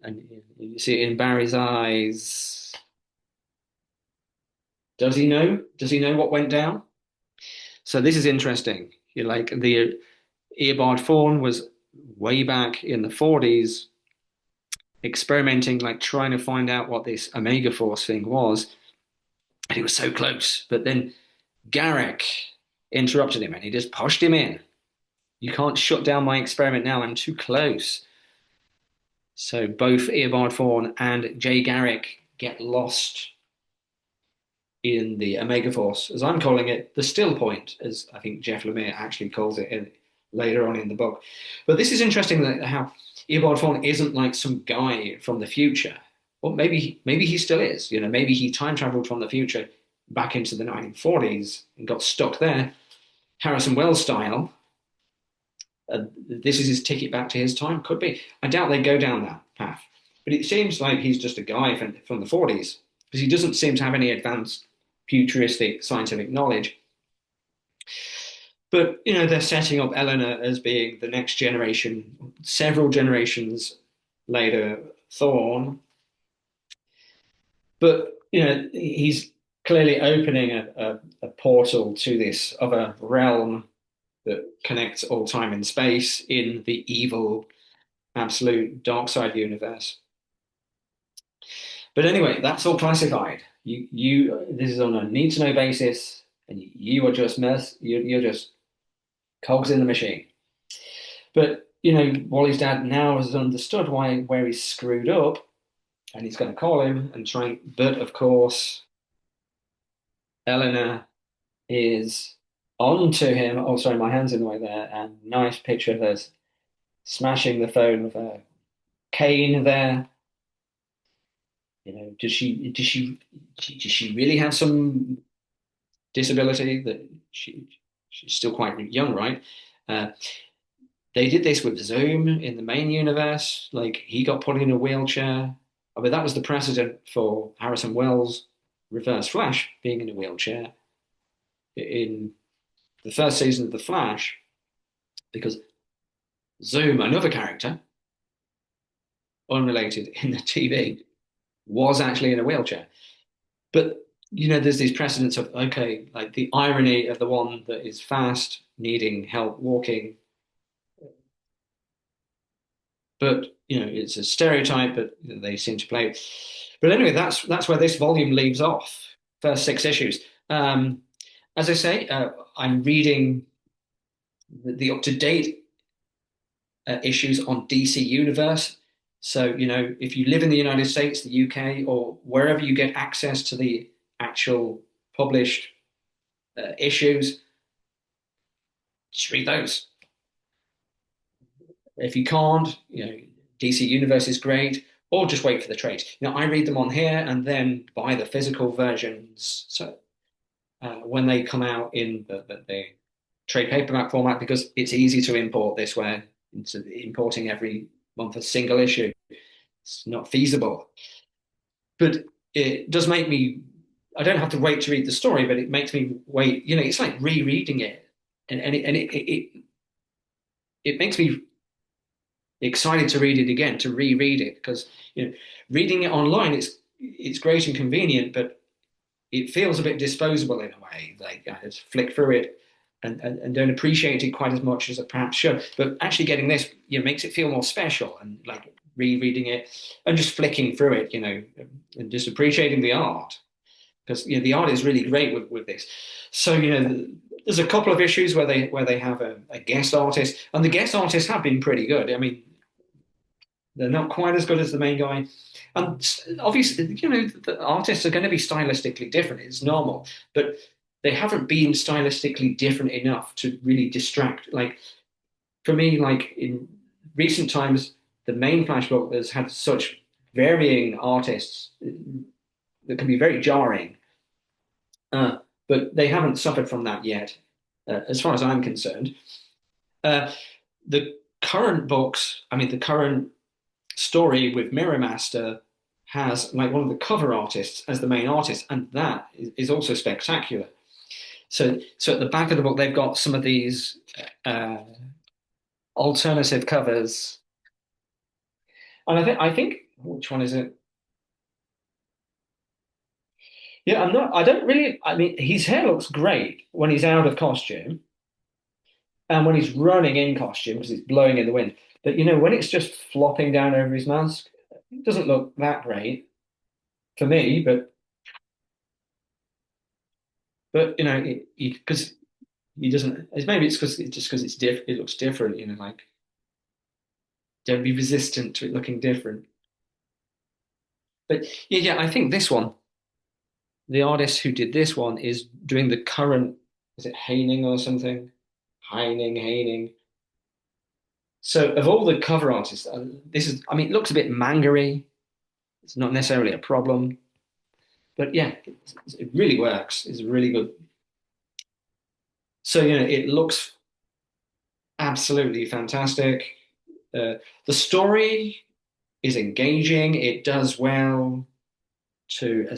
And you see it in Barry's eyes. Does he know? Does he know what went down? So this is interesting. You're like the Eobard Fawn was way back in the 40s experimenting, like trying to find out what this Omega Force thing was, and he was so close. But then Garrick interrupted him and he just pushed him in. You can't shut down my experiment now. I'm too close. So both Eobard Fawn and Jay Garrick get lost in the Omega Force, as I'm calling it, the still point, as I think Jeff Lemire actually calls it later on in the book. But this is interesting that how Eobard Fawn isn't like some guy from the future. Or maybe he still is. Maybe he time traveled from the future back into the 1940s and got stuck there, Harrison Wells style. This is his ticket back to his time. Could be. I doubt they go down that path. But it seems like he's just a guy from the 40s because he doesn't seem to have any advanced futuristic scientific knowledge. But they're setting up Eleanor as being the next generation, several generations later, Thorn. But he's clearly opening a portal to this other realm that connects all time and space in the evil, absolute dark side universe. But anyway, that's all classified. This is on a need to know basis, and you are just you're just cogs in the machine. But Wally's dad now has understood where he's screwed up, and he's going to call him and try. But of course, Eleanor is on to him. Oh, sorry, my hand's in the way there. And nice picture of us smashing the phone with a cane there. Does she really have some disability that she's still quite young, right? Uh, they did this with Zoom in the main universe. Like he got put in a wheelchair. I mean, that was the precedent for Harrison Wells' Reverse Flash being in a wheelchair in the first season of The Flash, because Zoom, another character, unrelated in the TV, was actually in a wheelchair. But there's these precedents of okay, like the irony of the one that is fast, needing help walking, but it's a stereotype, but they seem to play. But anyway, that's where this volume leaves off. First six issues. As I say, I'm reading the up to date issues on DC Universe. So, if you live in the United States, the UK, or wherever you get access to the actual published issues, just read those. If you can't, DC Universe is great, or just wait for the trades. I read them on here and then buy the physical versions. So when they come out in the trade paperback format, because it's easy to import this way. It's importing every month a single issue. It's not feasible. But it does make me, I don't have to wait to read the story, but it makes me wait. It's like rereading it. And it makes me excited to read it again, to reread it, because reading it online, it's great and convenient, but it feels a bit disposable in a way. Like I just flick through it and don't appreciate it quite as much as I perhaps should. But actually getting this, makes it feel more special, and like rereading it and just flicking through it, and just appreciating the art, because the art is really great with this. So there's a couple of issues where they have a guest artist, and the guest artists have been pretty good. I mean, they're not quite as good as the main guy. And obviously, the artists are going to be stylistically different. It's normal. But they haven't been stylistically different enough to really distract. Like, for me, like in recent times, the main Flash book has had such varying artists that can be very jarring. Uh, but they haven't suffered from that yet, as far as I'm concerned. Uh, the current books, I mean, the current story with Mirror Master has like one of the cover artists as the main artist, and that is also spectacular. So at the back of the book, they've got some of these uh, alternative covers, and I think which one is it? Yeah, I'm not. I don't really. I mean, his hair looks great when he's out of costume, and when he's running in costume because it's blowing in the wind. But when it's just flopping down over his mask, it doesn't look that great for me. But because he doesn't. Maybe it's because it's diff. It looks different. Like don't be resistant to it looking different. But yeah, I think this one, the artist who did this one, is doing the current. Is it Haining or something? Haining. So of all the cover artists, this is. I mean, it looks a bit manga-y. It's not necessarily a problem, but yeah, it really works. It's really good. So it looks absolutely fantastic. The story is engaging. It does well to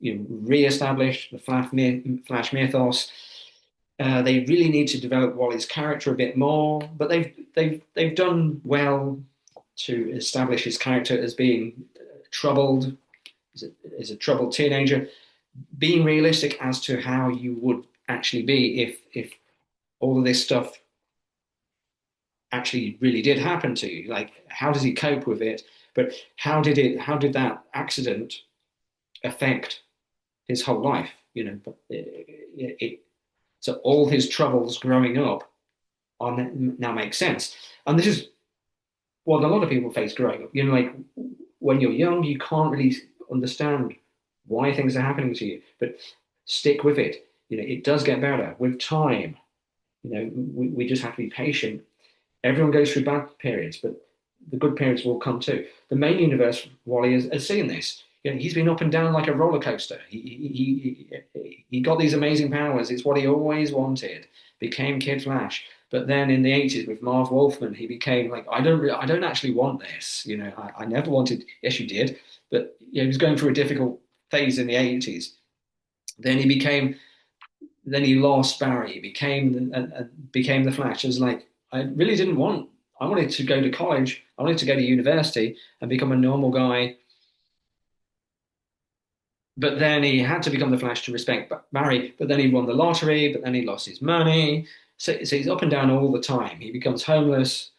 re-establish the Flash mythos. They really need to develop Wally's character a bit more, but they've done well to establish his character as being troubled, as a troubled teenager, being realistic as to how you would actually be if all of this stuff actually really did happen to you. Like, how does he cope with it? But how did that accident affect his whole life? But so all his troubles growing up now make sense. And this is what a lot of people face growing up. Like when you're young, you can't really understand why things are happening to you, but stick with it. It does get better with time. We just have to be patient. Everyone goes through bad periods, but the good periods will come too. The main universe, Wally has seen this. He's been up and down like a roller coaster. He got these amazing powers. It's what he always wanted. Became Kid Flash, but then in the 80s with Marv Wolfman, he became like, I don't actually want this. I never wanted. Yes, you did, but he was going through a difficult phase in the 80s. Then he became then he lost Barry, became the Flash. It was like I really didn't want. I wanted to go to college. I wanted to go to university and become a normal guy. But then he had to become the Flash to respect Barry. But then he won the lottery. But then he lost his money. So he's up and down all the time. He becomes homeless.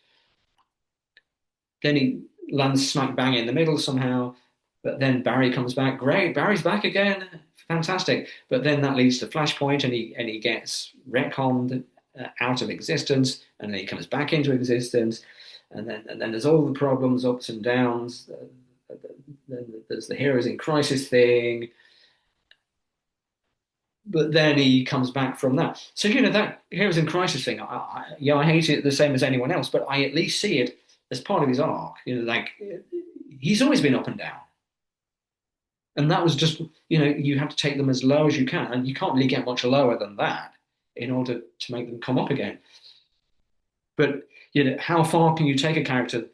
Then he lands smack bang in the middle somehow. But then Barry comes back. Great, Barry's back again. Fantastic. But then that leads to Flashpoint, and he gets retconned out of existence, and then he comes back into existence. and then there's all the problems, ups and downs. Then there's the heroes in crisis thing, but then he comes back from that. So that heroes in crisis thing. Yeah, I hate it the same as anyone else, but I at least see it as part of his arc. Like he's always been up and down, and that was just you have to take them as low as you can, and you can't really get much lower than that in order to make them come up again. But how far can you take a character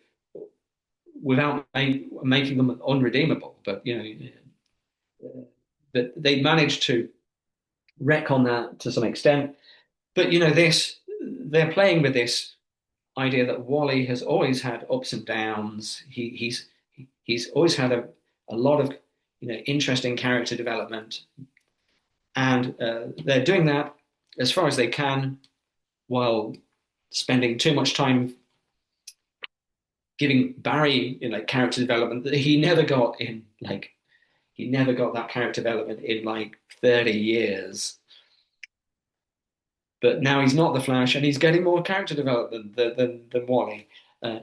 without making them unredeemable? But that they managed to wreck on that to some extent. But this they're playing with this idea that Wally has always had ups and downs. He's always had a lot of interesting character development, and they're doing that as far as they can while spending too much time giving Barry character development that he never got in he never got that character development in like 30 years. But now he's not the Flash, and he's getting more character development than Wally. Uh,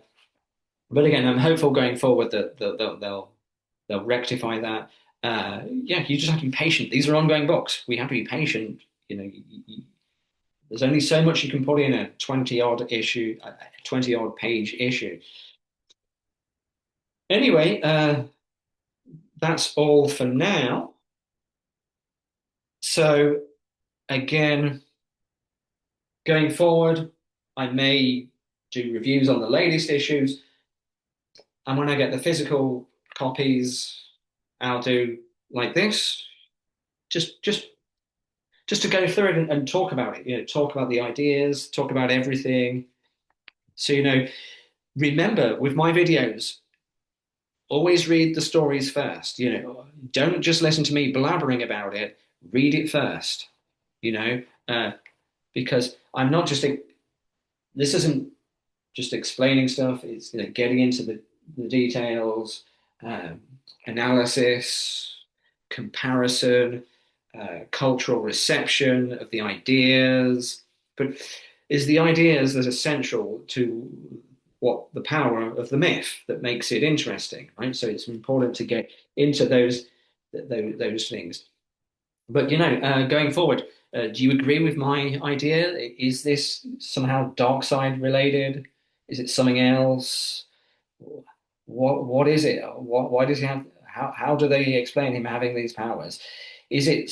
but again, I'm hopeful going forward that they'll rectify that. Yeah, you just have to be patient. These are ongoing books. We have to be patient. There's only so much you can put in a 20 odd page issue. Anyway, that's all for now. So again, going forward, I may do reviews on the latest issues, and when I get the physical copies, I'll do like this, just just to go through it and talk about it. Talk about the ideas, talk about everything. So remember with my videos, always read the stories first. Don't just listen to me blabbering about it. Read it first. You know, uh, because I'm not just this isn't just explaining stuff. It's getting into the details, um, analysis, comparison, cultural reception of the ideas. But is the ideas that are central to what the power of the myth that makes it interesting, right? So it's important to get into those things. But going forward, do you agree with my idea? Is this somehow dark side related? Is it something else? What is it? Why does he have? How do they explain him having these powers? Is it?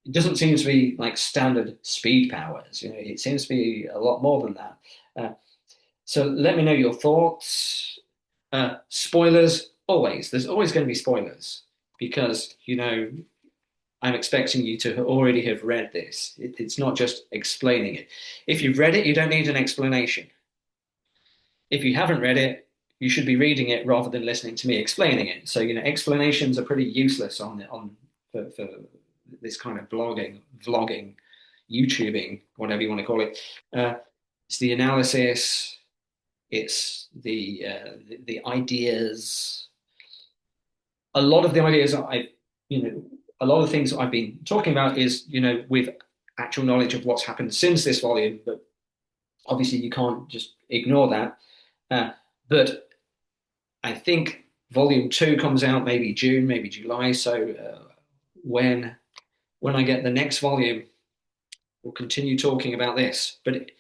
It doesn't seem to be like standard speed powers. It seems to be a lot more than that. Uh, so let me know your thoughts. Spoilers, always. There's always going to be spoilers because I'm expecting you to already have read this. It's not just explaining it. If you've read it, you don't need an explanation. If you haven't read it, you should be reading it rather than listening to me explaining it. So, explanations are pretty useless for this kind of blogging, vlogging, YouTubing, whatever you want to call it. It's the analysis, it's the ideas. A lot of the ideas you know, a lot of the things that I've been talking about is, with actual knowledge of what's happened since this volume, but obviously you can't just ignore that. But I think volume 2 comes out maybe June, maybe July. So when I get the next volume, we'll continue talking about this. But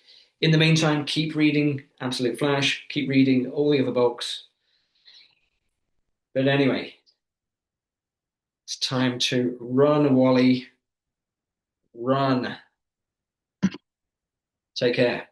in the meantime, keep reading Absolute Flash, keep reading all the other books. But anyway, it's time to run, Wally. Run. Take care.